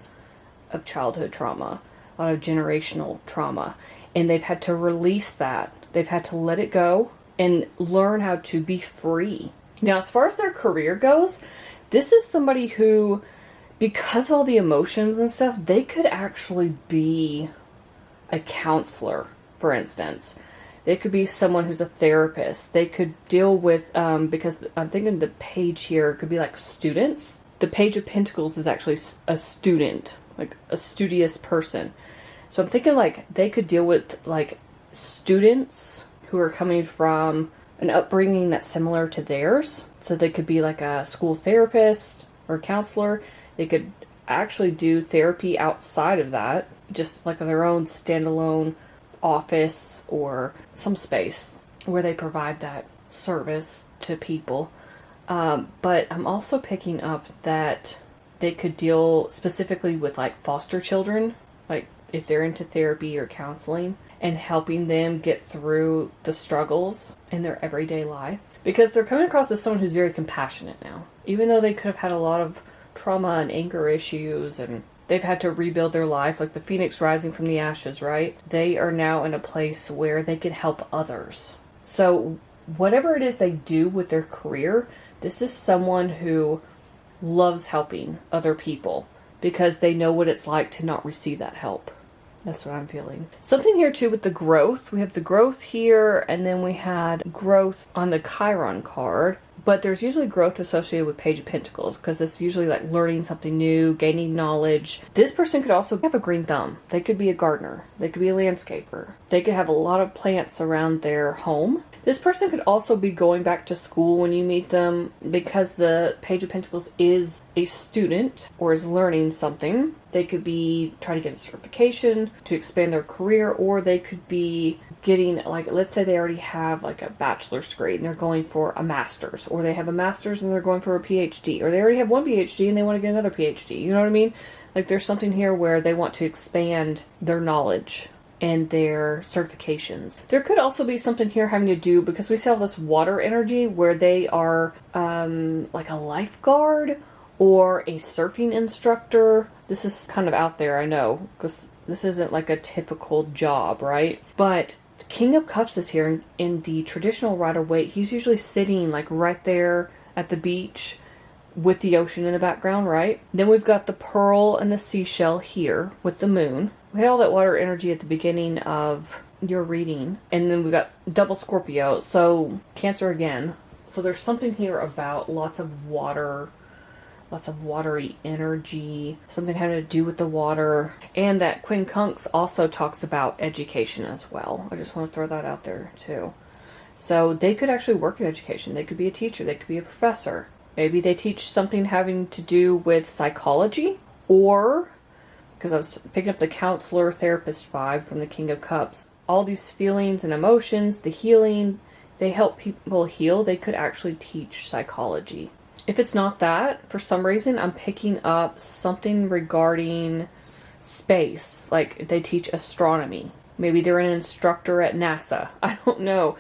of childhood trauma, a lot of generational trauma, and they've had to release that. They've had to let it go and learn how to be free. Now, as far as their career goes, this is somebody who, because of all the emotions and stuff, they could actually be a counselor, for instance. They could be someone who's a therapist. They could deal with, because I'm thinking the page here could be like students. The Page of Pentacles is actually a student, like a studious person. So I'm thinking like they could deal with like students who are coming from an upbringing that's similar to theirs. So they could be like a school therapist or counselor. They could actually do therapy outside of that, just like their own standalone office or some space where they provide that service to people. But I'm also picking up that they could deal specifically with like foster children, like if they're into therapy or counseling, and helping them get through the struggles in their everyday life. Because they're coming across as someone who's very compassionate now. Even though they could have had a lot of trauma and anger issues, and they've had to rebuild their life, like the phoenix rising from the ashes, right? They are now in a place where they can help others. So whatever it is they do with their career, this is someone who loves helping other people because they know what it's like to not receive that help. That's what I'm feeling. Something here too with the growth. We have the growth here, and then we had growth on the Chiron card. But there's usually growth associated with Page of Pentacles, because it's usually like learning something new, gaining knowledge. This person could also have a green thumb. They could be a gardener. They could be a landscaper. They could have a lot of plants around their home. This person could also be going back to school when you meet them, because the Page of Pentacles is a student or is learning something. They could be trying to get a certification to expand their career, or they could be getting, like, let's say they already have like a bachelor's degree and they're going for a master's, or they have a master's and they're going for a PhD, or they already have one PhD and they want to get another PhD. You know what I mean? Like, there's something here where they want to expand their knowledge and their certifications. There could also be something here having to do, because we see all this water energy, where they are like a lifeguard or a surfing instructor. This is kind of out there, I know, because this isn't like a typical job, right? But King of Cups is here in the traditional Rider-Waite. He's usually sitting like right there at the beach with the ocean in the background, right? Then we've got the pearl and the seashell here with the moon. We had all that water energy at the beginning of your reading. And then we got double Scorpio, so Cancer again. So there's something here about lots of water, lots of watery energy, something having to do with the water. And that Quincunx also talks about education as well. I just want to throw that out there too. So they could actually work in education. They could be a teacher. They could be a professor. Maybe they teach something having to do with psychology, or, because I was picking up the counselor therapist vibe from the King of Cups, all these feelings and emotions, the healing, they help people heal. They could actually teach psychology. If it's not that, for some reason, I'm picking up something regarding space. Like, they teach astronomy. Maybe they're an instructor at NASA. I don't know.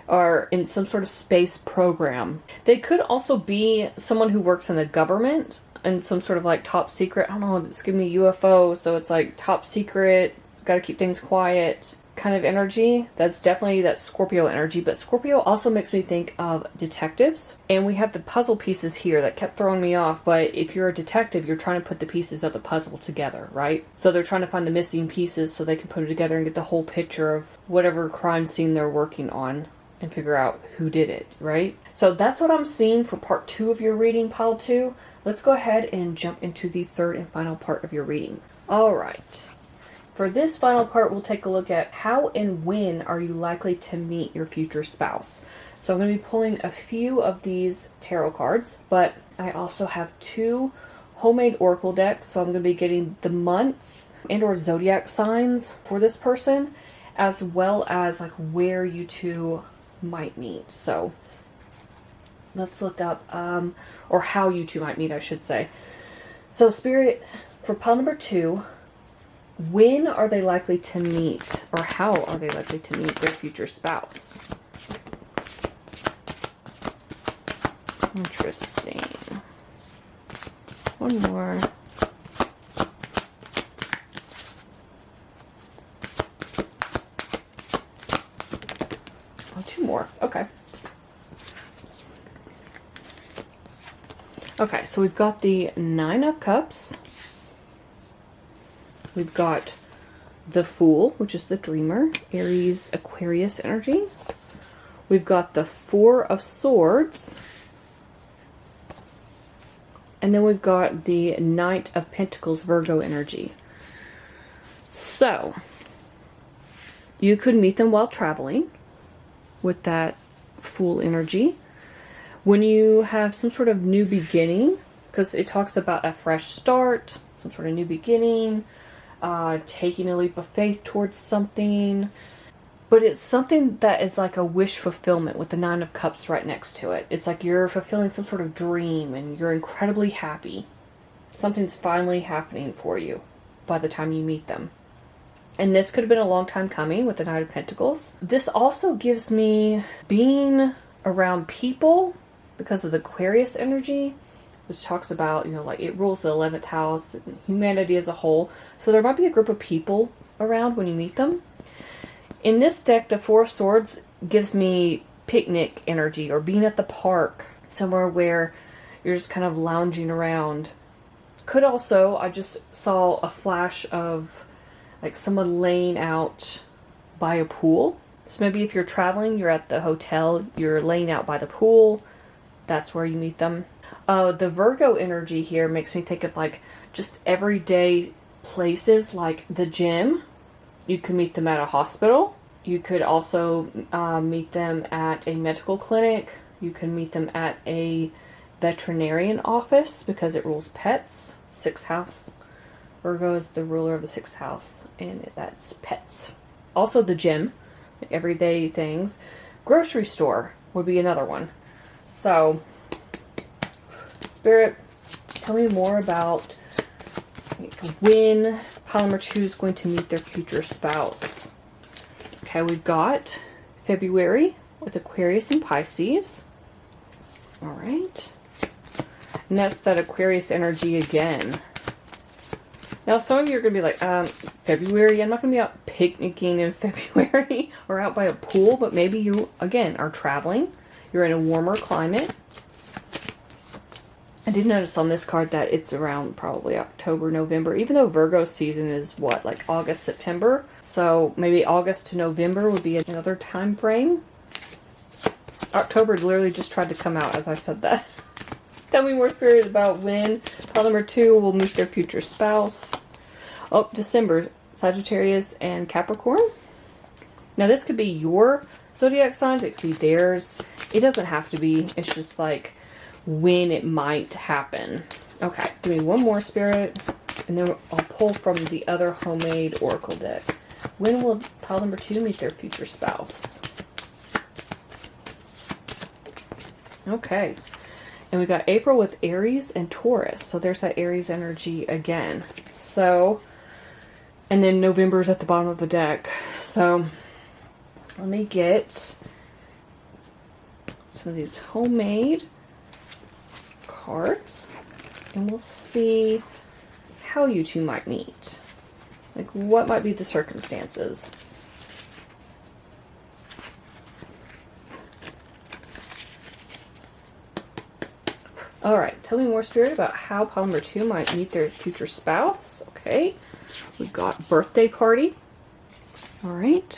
Or in some sort of space program. They could also be someone who works in the government and some sort of like top secret. I don't know, it's giving me UFO, so it's like top secret, gotta keep things quiet kind of energy. That's definitely that Scorpio energy. But Scorpio also makes me think of detectives. And we have the puzzle pieces here that kept throwing me off. But if you're a detective, you're trying to put the pieces of the puzzle together, right? So they're trying to find the missing pieces so they can put it together and get the whole picture of whatever crime scene they're working on and figure out who did it, right? So that's what I'm seeing for part 2 of your reading, pile 2. Let's go ahead and jump into the third and final part of your reading. All right. For this final part, we'll take a look at how and when are you likely to meet your future spouse. So I'm going to be pulling a few of these tarot cards, but I also have 2 homemade oracle decks. So I'm going to be getting the months and or zodiac signs for this person, as well as like where you two might meet. So let's look up, or how you two might meet, I should say. So Spirit, for pile number 2, when are they likely to meet, or how are they likely to meet their future spouse? Interesting. One more. Oh, 2 more. Okay. Okay, so we've got the 9 of Cups. We've got the Fool, which is the dreamer, Aries, Aquarius energy. We've got the 4 of Swords. And then we've got the Knight of Pentacles, Virgo energy. So, you could meet them while traveling with that Fool energy. When you have some sort of new beginning, because it talks about a fresh start, some sort of new beginning, taking a leap of faith towards something. But it's something that is like a wish fulfillment with the 9 of Cups right next to it. It's like you're fulfilling some sort of dream and you're incredibly happy. Something's finally happening for you by the time you meet them. And this could have been a long time coming with the Knight of Pentacles. This also gives me being around people because of the Aquarius energy, which talks about, you know, like it rules the 11th house and humanity as a whole. So there might be a group of people around when you meet them. In this deck, the 4 of Swords gives me picnic energy, or being at the park, somewhere where you're just kind of lounging around. Could also, I just saw a flash of like someone laying out by a pool. So maybe if you're traveling, you're at the hotel, you're laying out by the pool. That's where you meet them. The Virgo energy here makes me think of like just everyday places, like the gym. You could meet them at a hospital. You could also meet them at a medical clinic. You can meet them at a veterinarian office because it rules pets. 6th house. Virgo is the ruler of the 6th house, and that's pets. Also the gym. everyday things. Grocery store would be another one. So, Spirit, tell me more about when pile number 2 is going to meet their future spouse. Okay, we've got February with Aquarius and Pisces. Alright. And that's that Aquarius energy again. Now, some of you are going to be like, February, I'm not going to be out picnicking in February or out by a pool, but maybe you, again, are traveling. You're in a warmer climate. I did notice on this card that it's around probably October, November, even though Virgo season is what, like August, September. So maybe August to November would be another time frame. October literally just tried to come out as I said that. Tell me more, Spirit, about when pile number 2 will meet their future spouse. Oh, December, Sagittarius and Capricorn. Now, this could be your zodiac signs. It could be theirs. It doesn't have to be. It's just like when it might happen. Okay, give me one more, Spirit, and then I'll pull from the other homemade oracle deck. When will pile number 2 meet their future spouse? Okay. And we got April with Aries and Taurus. So there's that Aries energy again. So, and then November's at the bottom of the deck. So, let me get some of these homemade cards. And we'll see how you two might meet. Like, what might be the circumstances. Alright, tell me more, Spirit, about how pile number 2 might meet their future spouse. Okay, we've got birthday party. Alright.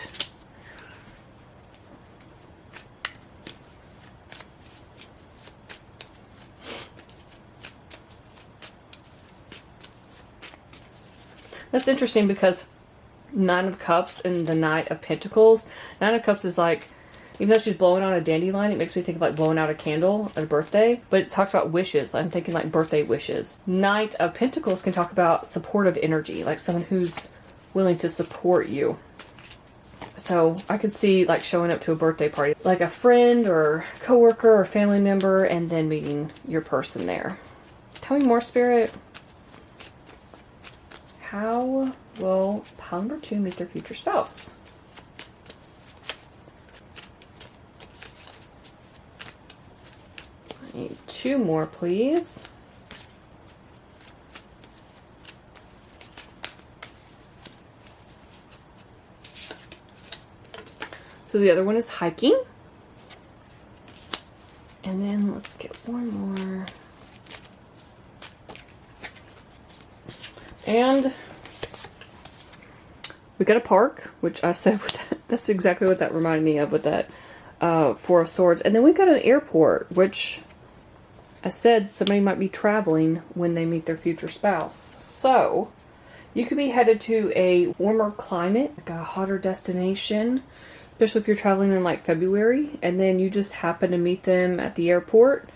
That's interesting because 9 of Cups and the Knight of Pentacles. 9 of Cups is like, even though she's blowing on a dandelion, it makes me think of like blowing out a candle at a birthday. But it talks about wishes. I'm thinking like birthday wishes. Knight of Pentacles can talk about supportive energy. Like someone who's willing to support you. So I could see like showing up to a birthday party. Like a friend or coworker or family member and then meeting your person there. Tell me more, Spirit. How will pile number 2 meet their future spouse? I need 2 more, please. So the other one is hiking. And then let's get one more. And we got a park, which I said with that, that's exactly what that reminded me of with that 4 of Swords. And then we got an airport, which I said somebody might be traveling when they meet their future spouse. So you could be headed to a warmer climate, like a hotter destination, especially if you're traveling in like February, and then you just happen to meet them at the airport.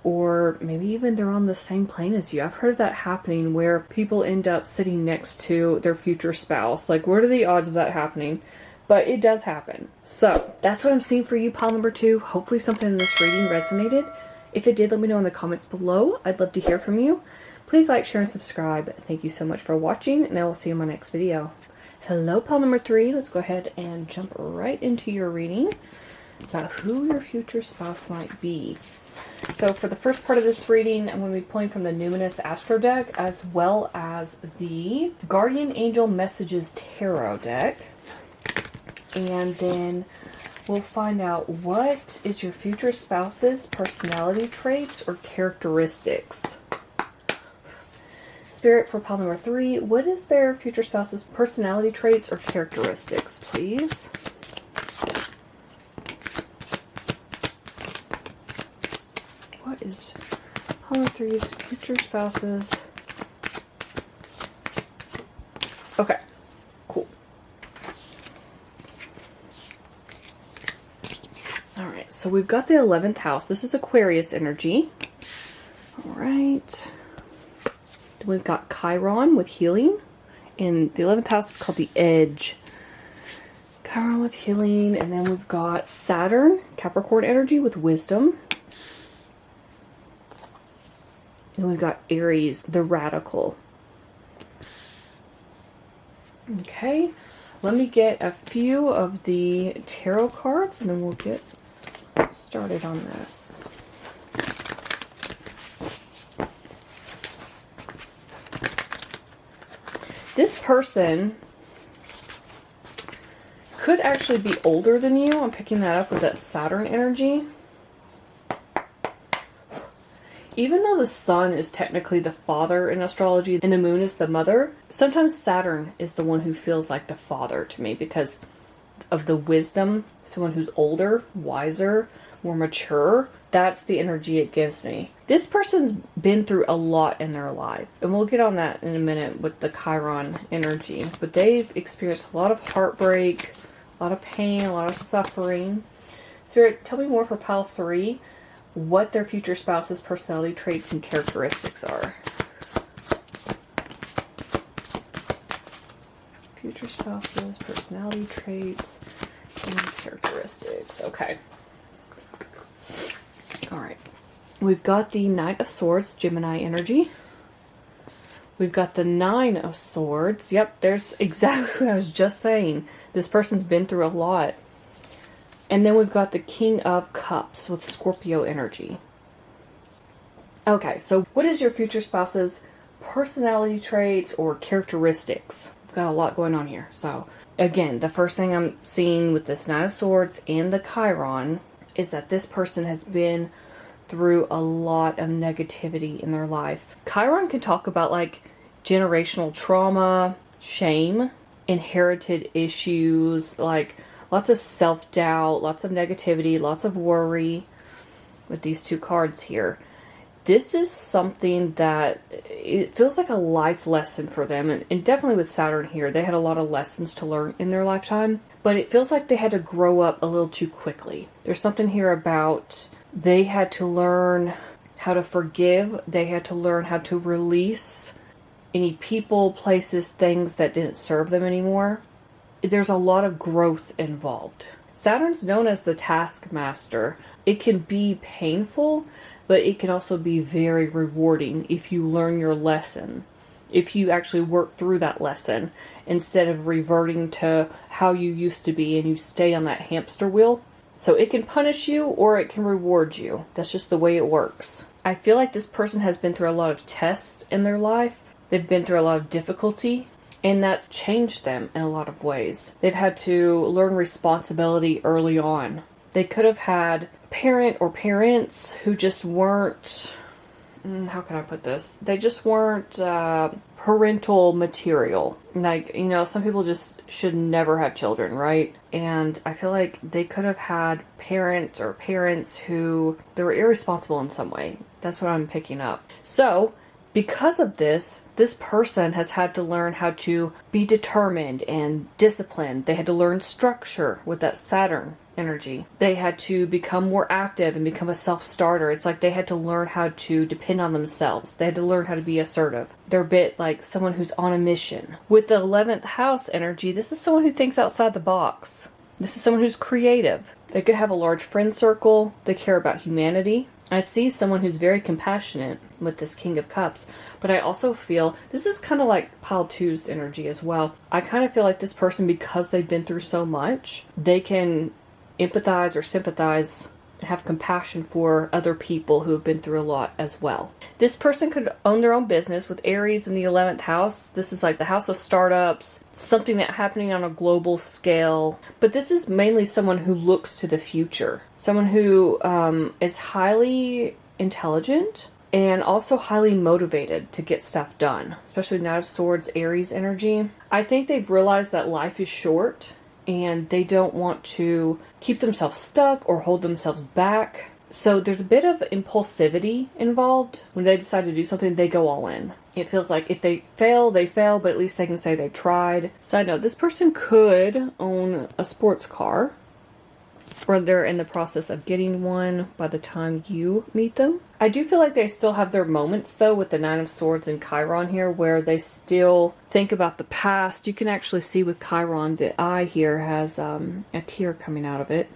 Or maybe even they're on the same plane as you. I've heard of that happening where people end up sitting next to their future spouse. Like, what are the odds of that happening? But it does happen. So, that's what I'm seeing for you, pile number 2. Hopefully something in this reading resonated. If it did, let me know in the comments below. I'd love to hear from you. Please like, share, and subscribe. Thank you so much for watching, and I will see you in my next video. Hello, pile number 3. Let's go ahead and jump right into your reading about who your future spouse might be. So for the first part of this reading, I'm going to be pulling from the Numinous Astro deck as well as the Guardian Angel Messages Tarot deck. And then we'll find out what is your future spouse's personality traits or characteristics. Spirit, for pile number 3, what is their future spouse's personality traits or characteristics, please? What is pile number 3's future spouse's? Okay, cool. Alright, so we've got the 11th house. This is Aquarius energy. Alright. We've got Chiron with healing. And the 11th house is called the Edge. Chiron with healing. And then we've got Saturn, Capricorn energy with wisdom. And we've got Aries, the radical. Okay, let me get a few of the tarot cards and then we'll get started on this. This person could actually be older than you. I'm picking that up with that Saturn energy. Even though the sun is technically the father in astrology and the moon is the mother, sometimes Saturn is the one who feels like the father to me because of the wisdom. Someone who's older, wiser, more mature. That's the energy it gives me. This person's been through a lot in their life, and we'll get on that in a minute with the Chiron energy. But they've experienced a lot of heartbreak, a lot of pain, a lot of suffering. Spirit, tell me more for pile 3. What their future spouse's personality traits and characteristics are. Future spouse's personality traits and characteristics. Okay. Alright. We've got the Knight of Swords, Gemini energy. We've got the 9 of Swords. Yep, there's exactly what I was just saying. This person's been through a lot. And then we've got the King of Cups with Scorpio energy. Okay, so what is your future spouse's personality traits or characteristics? We've got a lot going on here. So, again, the first thing I'm seeing with this Nine of Swords and the Chiron is that this person has been through a lot of negativity in their life. Chiron can talk about like generational trauma, shame, inherited issues, like lots of self-doubt, lots of negativity, lots of worry with these two cards here. This is something that it feels like a life lesson for them. And definitely with Saturn here, they had a lot of lessons to learn in their lifetime. But it feels like they had to grow up a little too quickly. There's something here about they had to learn how to forgive. They had to learn how to release any people, places, things that didn't serve them anymore. There's a lot of growth involved. Saturn's known as the taskmaster. It can be painful, but it can also be very rewarding if you learn your lesson. If you actually work through that lesson instead of reverting to how you used to be and you stay on that hamster wheel. So it can punish you or it can reward you. That's just the way it works. I feel like this person has been through a lot of tests in their life. They've been through a lot of difficulty. And that's changed them in a lot of ways. They've had to learn responsibility early on. They could have had a parent or parents who just weren't, how can I put this? They just weren't parental material. Like, you know, some people just should never have children, right? And I feel like they could have had parents or parents who, they were irresponsible in some way. That's what I'm picking up. So, because of this, this person has had to learn how to be determined and disciplined. They had to learn structure with that Saturn energy. They had to become more active and become a self-starter. It's like they had to learn how to depend on themselves. They had to learn how to be assertive. They're a bit like someone who's on a mission. With the 11th house energy, this is someone who thinks outside the box. This is someone who's creative. They could have a large friend circle. They care about humanity. I see someone who's very compassionate with this King of Cups, but I also feel, this is kind of like pile 2's energy as well. I kind of feel like this person, because they've been through so much, they can empathize or sympathize and have compassion for other people who have been through a lot as well. This person could own their own business with Aries in the 11th house. This is like the house of startups, something that's happening on a global scale. But this is mainly someone who looks to the future. Someone who is highly intelligent and also highly motivated to get stuff done. Especially Knight of Swords, Aries energy. I think they've realized that life is short and they don't want to keep themselves stuck or hold themselves back. So there's a bit of impulsivity involved. When they decide to do something, they go all in. It feels like if they fail, but at least they can say they tried. Side note, this person could own a sports car. or they're in the process of getting one by the time you meet them. I do feel like they still have their moments though with the Nine of Swords and Chiron here where they still think about the past. You can actually see with Chiron the eye here has a tear coming out of it.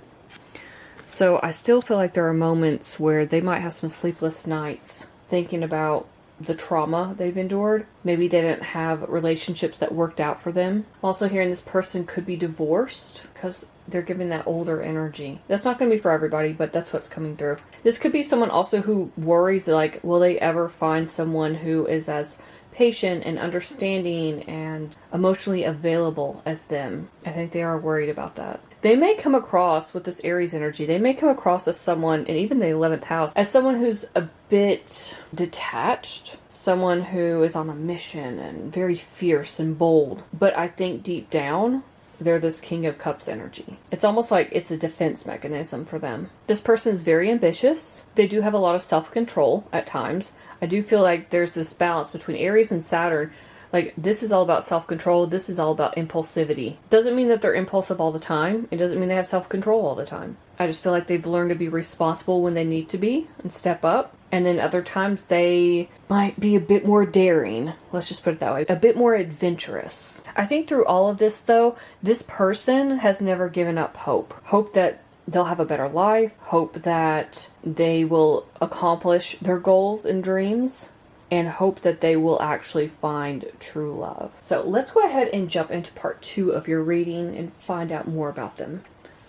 So I still feel like there are moments where they might have some sleepless nights thinking about the trauma they've endured. Maybe they didn't have relationships that worked out for them. Also hearing this person could be divorced because they're giving that older energy. That's not going to be for everybody, but that's what's coming through. This could be someone also who worries, like, will they ever find someone who is as patient and understanding and emotionally available as them? I think they are worried about that. They may come across, with this Aries energy, they may come across as someone, and even the 11th house, as someone who's a bit detached. Someone who is on a mission and very fierce and bold. But I think deep down, they're this King of Cups energy. It's almost like it's a defense mechanism for them. This person is very ambitious. They do have a lot of self-control at times. I do feel like there's this balance between Aries and Saturn. Like, this is all about self-control. This is all about impulsivity. Doesn't mean that they're impulsive all the time. It doesn't mean they have self-control all the time. I just feel like they've learned to be responsible when they need to be and step up. And then other times they might be a bit more daring. Let's just put it that way. A bit more adventurous. I think through all of this, though, this person has never given up hope. Hope that they'll have a better life. Hope that they will accomplish their goals and dreams. And hope that they will actually find true love. So let's go ahead and jump into part 2 of your reading and find out more about them.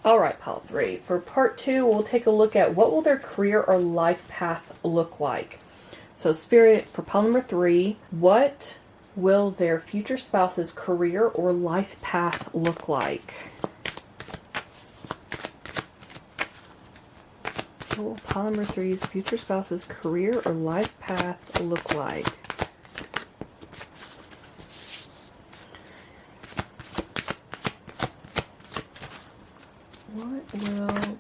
Alright, pile 3. For part 2, we'll take a look at what will their career or life path look like. So Spirit, for pile number 3, what will their future spouse's career or life path look like? What will pile number 3's future spouse's career or life path look like? What will...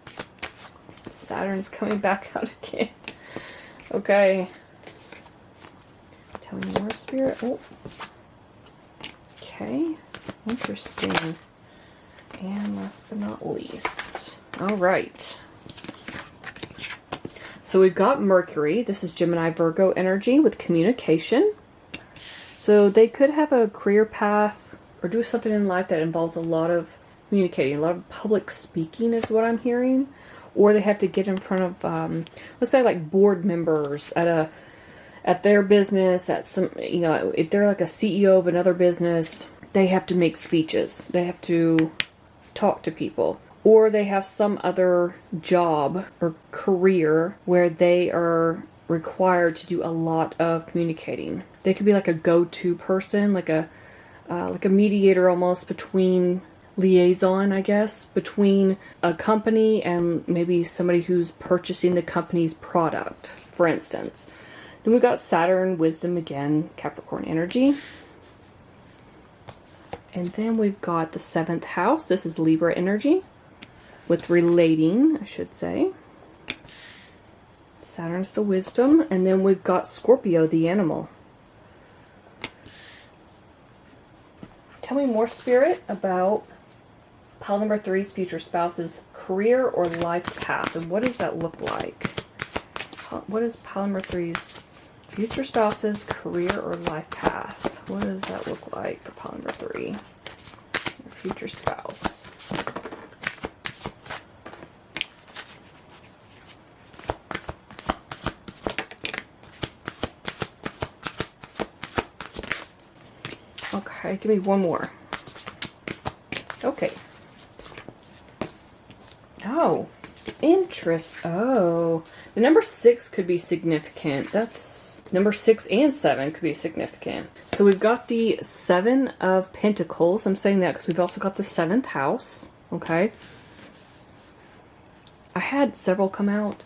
Saturn's coming back out again. Okay. Tell me more, Spirit. Oh. Okay. Interesting. And last but not least. Alright. So we've got Mercury. This is Gemini Virgo energy with communication. So they could have a career path or do something in life that involves a lot of communicating, a lot of public speaking is what I'm hearing. Or they have to get in front of, let's say like board members at their business, at some, you know, if they're like a CEO of another business, they have to make speeches. They have to talk to people. Or they have some other job or career where they are required to do a lot of communicating. They could be like a go-to person, like a mediator almost between liaison, I guess, between a company and maybe somebody who's purchasing the company's product, for instance. Then we've got Saturn, wisdom again, Capricorn energy. And then we've got the 7th house. This is Libra energy. With relating, I should say. Saturn's the wisdom. And then we've got Scorpio, the animal. Tell me more, Spirit, about pile number 3's future spouse's career or life path. And what does that look like? What is pile number 3's future spouse's career or life path? What does that look like for pile number 3? Your future spouse. Okay, give me one more. Okay. Oh, oh, the number 6 could be significant. That's number 6 and 7 could be significant. So we've got the 7 of Pentacles. I'm saying that because we've also got the 7th house. Okay. I had several come out,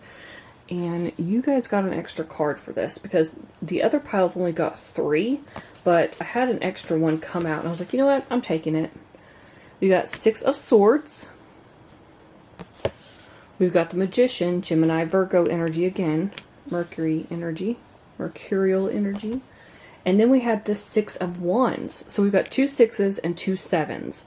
and you guys got an extra card for this because the other piles only got 3. But I had an extra one come out, and I was like, you know what? I'm taking it. We got 6 of Swords. We've got the Magician, Gemini, Virgo energy again. Mercury energy. Mercurial energy. And then we had the 6 of Wands. So we've got 2 6s and 2 7s.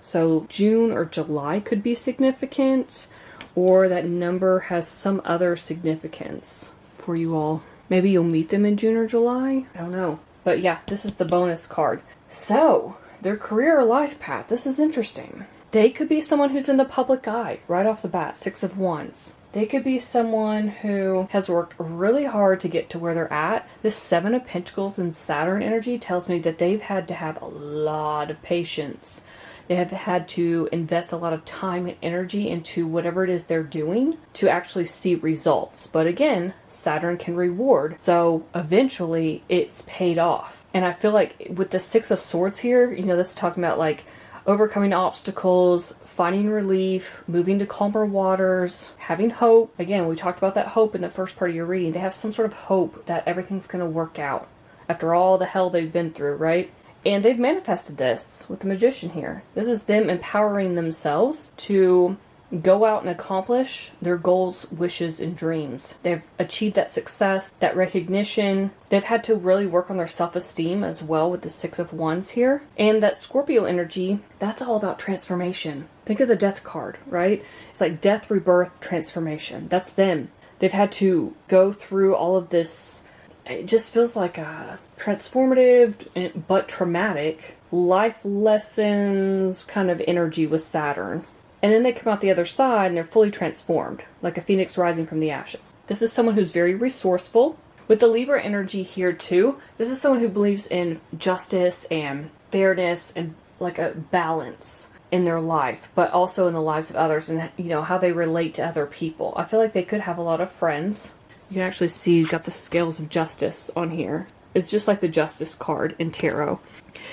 So June or July could be significant, or that number has some other significance for you all. Maybe you'll meet them in June or July. I don't know. But yeah, this is the bonus card. So, their career or life path. This is interesting. They could be someone who's in the public eye right off the bat. Six of Wands. They could be someone who has worked really hard to get to where they're at. This Seven of Pentacles and Saturn energy tells me that they've had to have a lot of patience. They have had to invest a lot of time and energy into whatever it is they're doing to actually see results. But again, Saturn can reward. So eventually it's paid off. And I feel like with the Six of Swords here, you know, that's talking about like overcoming obstacles, finding relief, moving to calmer waters, having hope. Again, we talked about that hope in the first part of your reading. They have some sort of hope that everything's going to work out after all the hell they've been through, right? And they've manifested this with the Magician here. This is them empowering themselves to go out and accomplish their goals, wishes, and dreams. They've achieved that success, that recognition. They've had to really work on their self-esteem as well with the Six of Wands here. And that Scorpio energy, that's all about transformation. Think of the Death card, right? It's like death, rebirth, transformation. That's them. They've had to go through all of this. It just feels like a transformative but traumatic life lessons kind of energy with Saturn. And then they come out the other side and they're fully transformed, like a phoenix rising from the ashes. This is someone who's very resourceful. With the Libra energy here too, this is someone who believes in justice and fairness and like a balance in their life, but also in the lives of others and, you know, how they relate to other people. I feel like they could have a lot of friends. You can actually see you've got the scales of justice on here. It's just like the Justice card in tarot.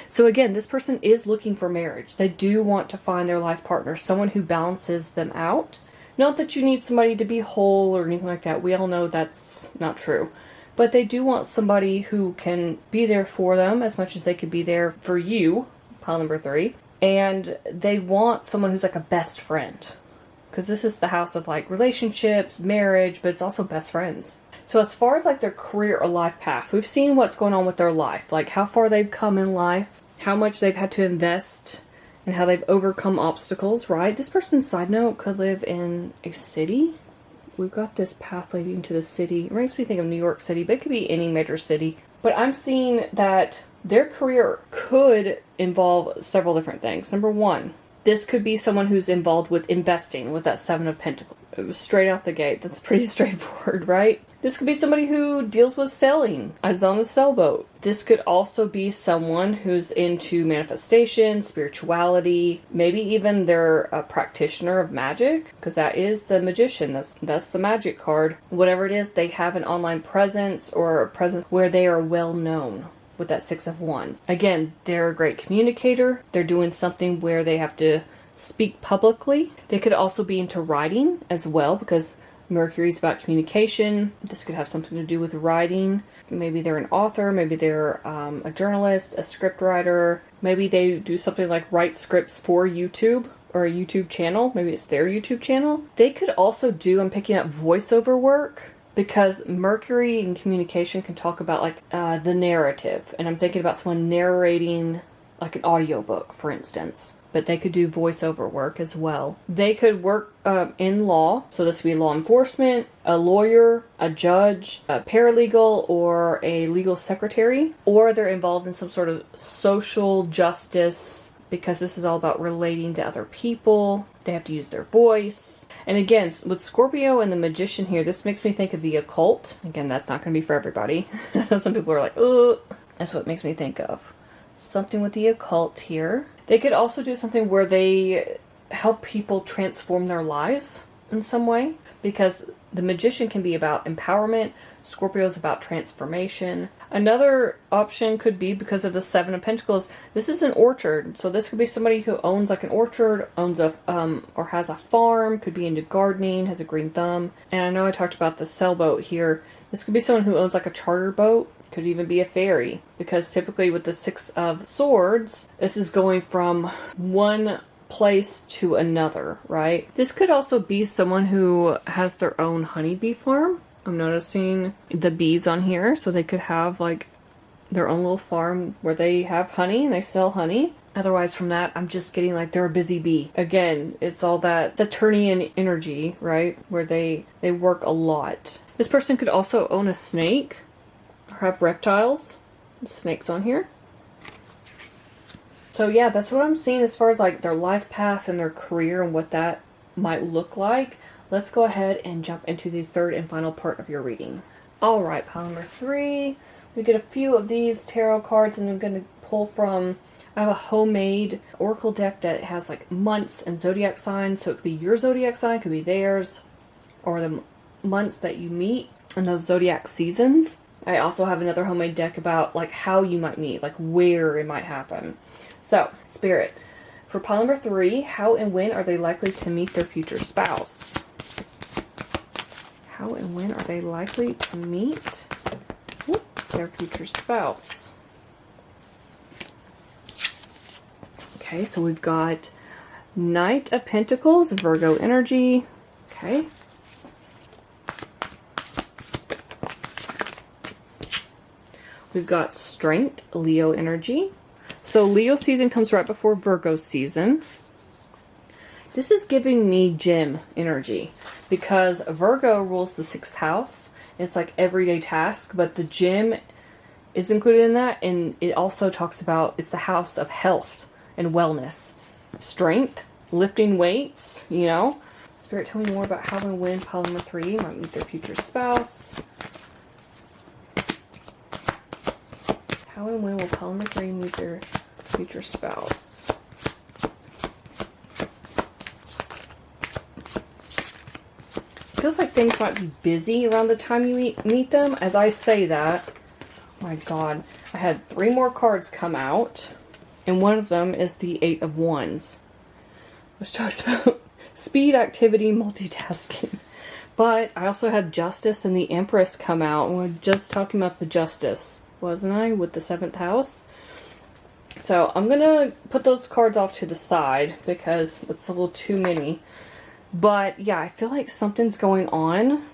So again, this person is looking for marriage. They do want to find their life partner, someone who balances them out. Not that you need somebody to be whole or anything like that. We all know that's not true. But they do want somebody who can be there for them as much as they could be there for you, pile number 3. And they want someone who's like a best friend. Because this is the house of like relationships, marriage, but it's also best friends. So as far as like their career or life path, we've seen what's going on with their life. Like how far they've come in life, how much they've had to invest, and how they've overcome obstacles, right? This person, side note, could live in a city. We've got this path leading to the city. It makes me think of New York City, but it could be any major city. But I'm seeing that their career could involve several different things. Number one, this could be someone who's involved with investing with that Seven of Pentacles. It was straight out the gate. That's pretty straightforward, right? This could be somebody who deals with sailing, is on a sailboat. This could also be someone who's into manifestation, spirituality, maybe even they're a practitioner of magic, because that is the Magician. That's the magic card. Whatever it is, they have an online presence or a presence where they are well known. With that Six of Wands. Again, they're a great communicator. They're doing something where they have to speak publicly. They could also be into writing as well, because Mercury's about communication. This could have something to do with writing. Maybe they're an author. Maybe they're a journalist, a script writer. Maybe they do something like write scripts for YouTube or a YouTube channel. Maybe it's their YouTube channel. They could also do, I'm picking up voiceover work. Because Mercury in communication can talk about like the narrative. And I'm thinking about someone narrating like an audiobook, for instance. But they could do voiceover work as well. They could work in law. So this would be law enforcement, a lawyer, a judge, a paralegal, or a legal secretary. Or they're involved in some sort of social justice. Because this is all about relating to other people. They have to use their voice. And again, with Scorpio and the Magician here, this makes me think of the Occult. Again, that's not going to be for everybody. Some people are like, ugh. That's what it makes me think of. Something with the Occult here. They could also do something where they help people transform their lives in some way. Because the Magician can be about empowerment. Scorpio is about transformation. Another option could be, because of the Seven of Pentacles, this is an orchard. So this could be somebody who owns like an orchard, owns a, or has a farm, could be into gardening, has a green thumb. And I know I talked about the sailboat here. This could be someone who owns like a charter boat. Could even be a ferry. Because typically with the Six of Swords, this is going from one place to another, right? This could also be someone who has their own honeybee farm. I'm noticing the bees on here, so they could have like their own little farm where they have honey and they sell honey. Otherwise, from that, I'm just getting like they're a busy bee. Again, it's all that Saturnian energy, right? Where they work a lot. This person could also own a snake or have reptiles. Snakes on here. So yeah, that's what I'm seeing as far as like their life path and their career and what that might look like. Let's go ahead and jump into the third and final part of your reading. Alright, pile number 3. We get a few of these tarot cards, and I'm going to pull from, I have a homemade oracle deck that has like months and zodiac signs. So it could be your zodiac sign, it could be theirs, or the months that you meet and those zodiac seasons. I also have another homemade deck about like how you might meet, like where it might happen. So, Spirit, for pile number 3, how and when are they likely to meet their future spouse? How and when are they likely to meet their future spouse? Okay, so we've got Knight of Pentacles, Virgo energy. Okay. We've got Strength, Leo energy. So Leo season comes right before Virgo season. This is giving me gym energy because Virgo rules the 6th house. It's like everyday task, but the gym is included in that, and it also talks about it's the house of health and wellness. Strength, lifting weights, you know. Spirit, tell me more about how and when pile number 3 might meet their future spouse. How and when will pile number 3 meet their future spouse? Feels like things might be busy around the time you meet them. As I say that, oh my God, I had 3 more cards come out, and one of them is the 8 of Wands, which talks about speed, activity, multitasking. But I also had Justice and the Empress come out, and we're just talking about the Justice, wasn't I, with the 7th house? So I'm gonna put those cards off to the side because it's a little too many. But yeah, I feel like something's going on.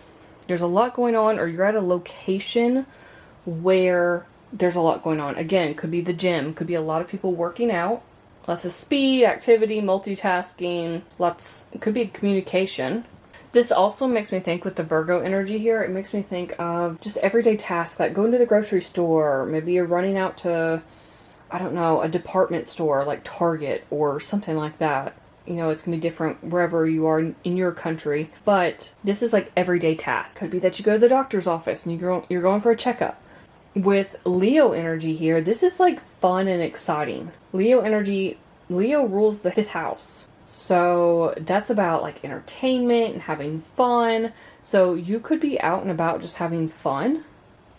There's a lot going on, or you're at a location where there's a lot going on. Again, could be the gym, could be a lot of people working out. Lots of speed, activity, multitasking, could be communication. This also makes me think with the Virgo energy here, it makes me think of just everyday tasks like going to the grocery store. Maybe you're running out to, I don't know, a department store like Target or something like that. You know, it's going to be different wherever you are in your country. But this is like everyday tasks. Could be that you go to the doctor's office and you're going for a checkup. With Leo energy here, this is like fun and exciting. Leo energy, Leo rules the 5th house. So that's about like entertainment and having fun. So you could be out and about just having fun.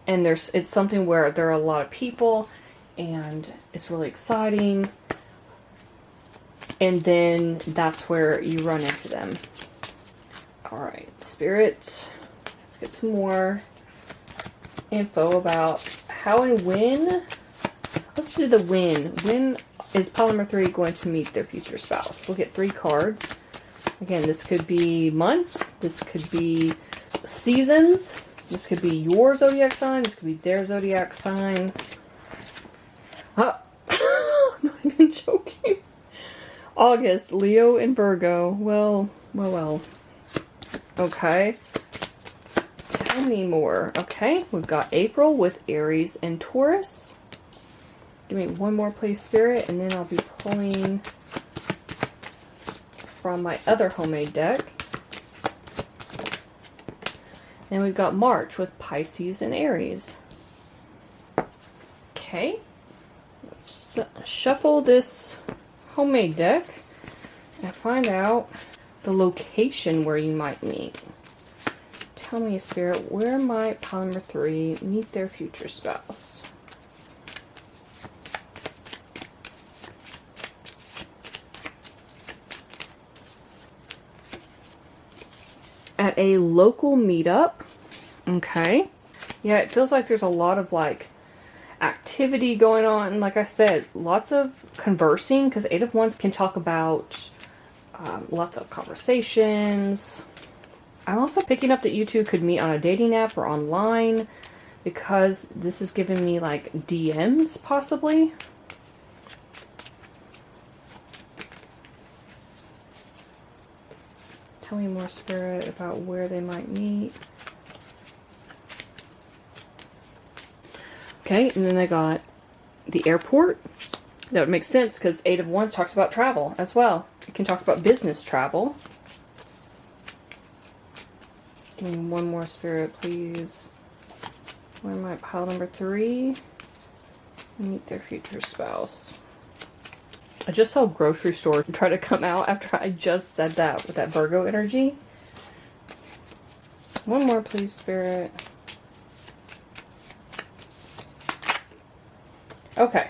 And it's something where there are a lot of people and it's really exciting. And then that's where you run into them. Alright, Spirit, let's get some more info about how and when. Let's do the when. When is pile number 3 going to meet their future spouse? We'll get 3 cards. Again, this could be months. This could be seasons. This could be your zodiac sign. This could be their zodiac sign. I'm not even joking. August, Leo and Virgo. Well. Okay. Tell me more. Okay, we've got April with Aries and Taurus. Give me one more, please, Spirit, and then I'll be pulling from my other homemade deck. And we've got March with Pisces and Aries. Okay. Let's shuffle this homemade deck and find out the location where you might meet. Tell me, Spirit, where might pile number 3 meet their future spouse? At a local meetup. Okay. Yeah, it feels like there's a lot of like activity going on. Like I said, lots of conversing, because 8 of Wands can talk about lots of conversations. I'm also picking up that you two could meet on a dating app or online, because this is giving me like DMs possibly. Tell me more, Spirit, about where they might meet. Okay, and then I got the airport. That would make sense because 8 of Wands talks about travel as well. It can talk about business travel. Give me one more, Spirit, please. Where am I? Pile number 3. Meet their future spouse. I just saw grocery store try to come out after I just said that with that Virgo energy. One more, please, Spirit. Okay.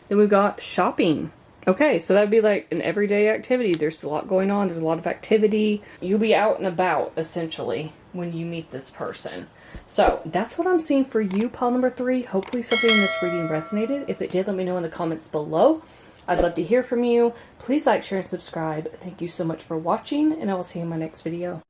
Then we've got shopping. Okay, so that'd be like an everyday activity. There's a lot going on. There's a lot of activity. You'll be out and about, essentially, when you meet this person. So that's what I'm seeing for you, pile number 3. Hopefully something in this reading resonated. If it did, let me know in the comments below. I'd love to hear from you. Please like, share, and subscribe. Thank you so much for watching, and I will see you in my next video.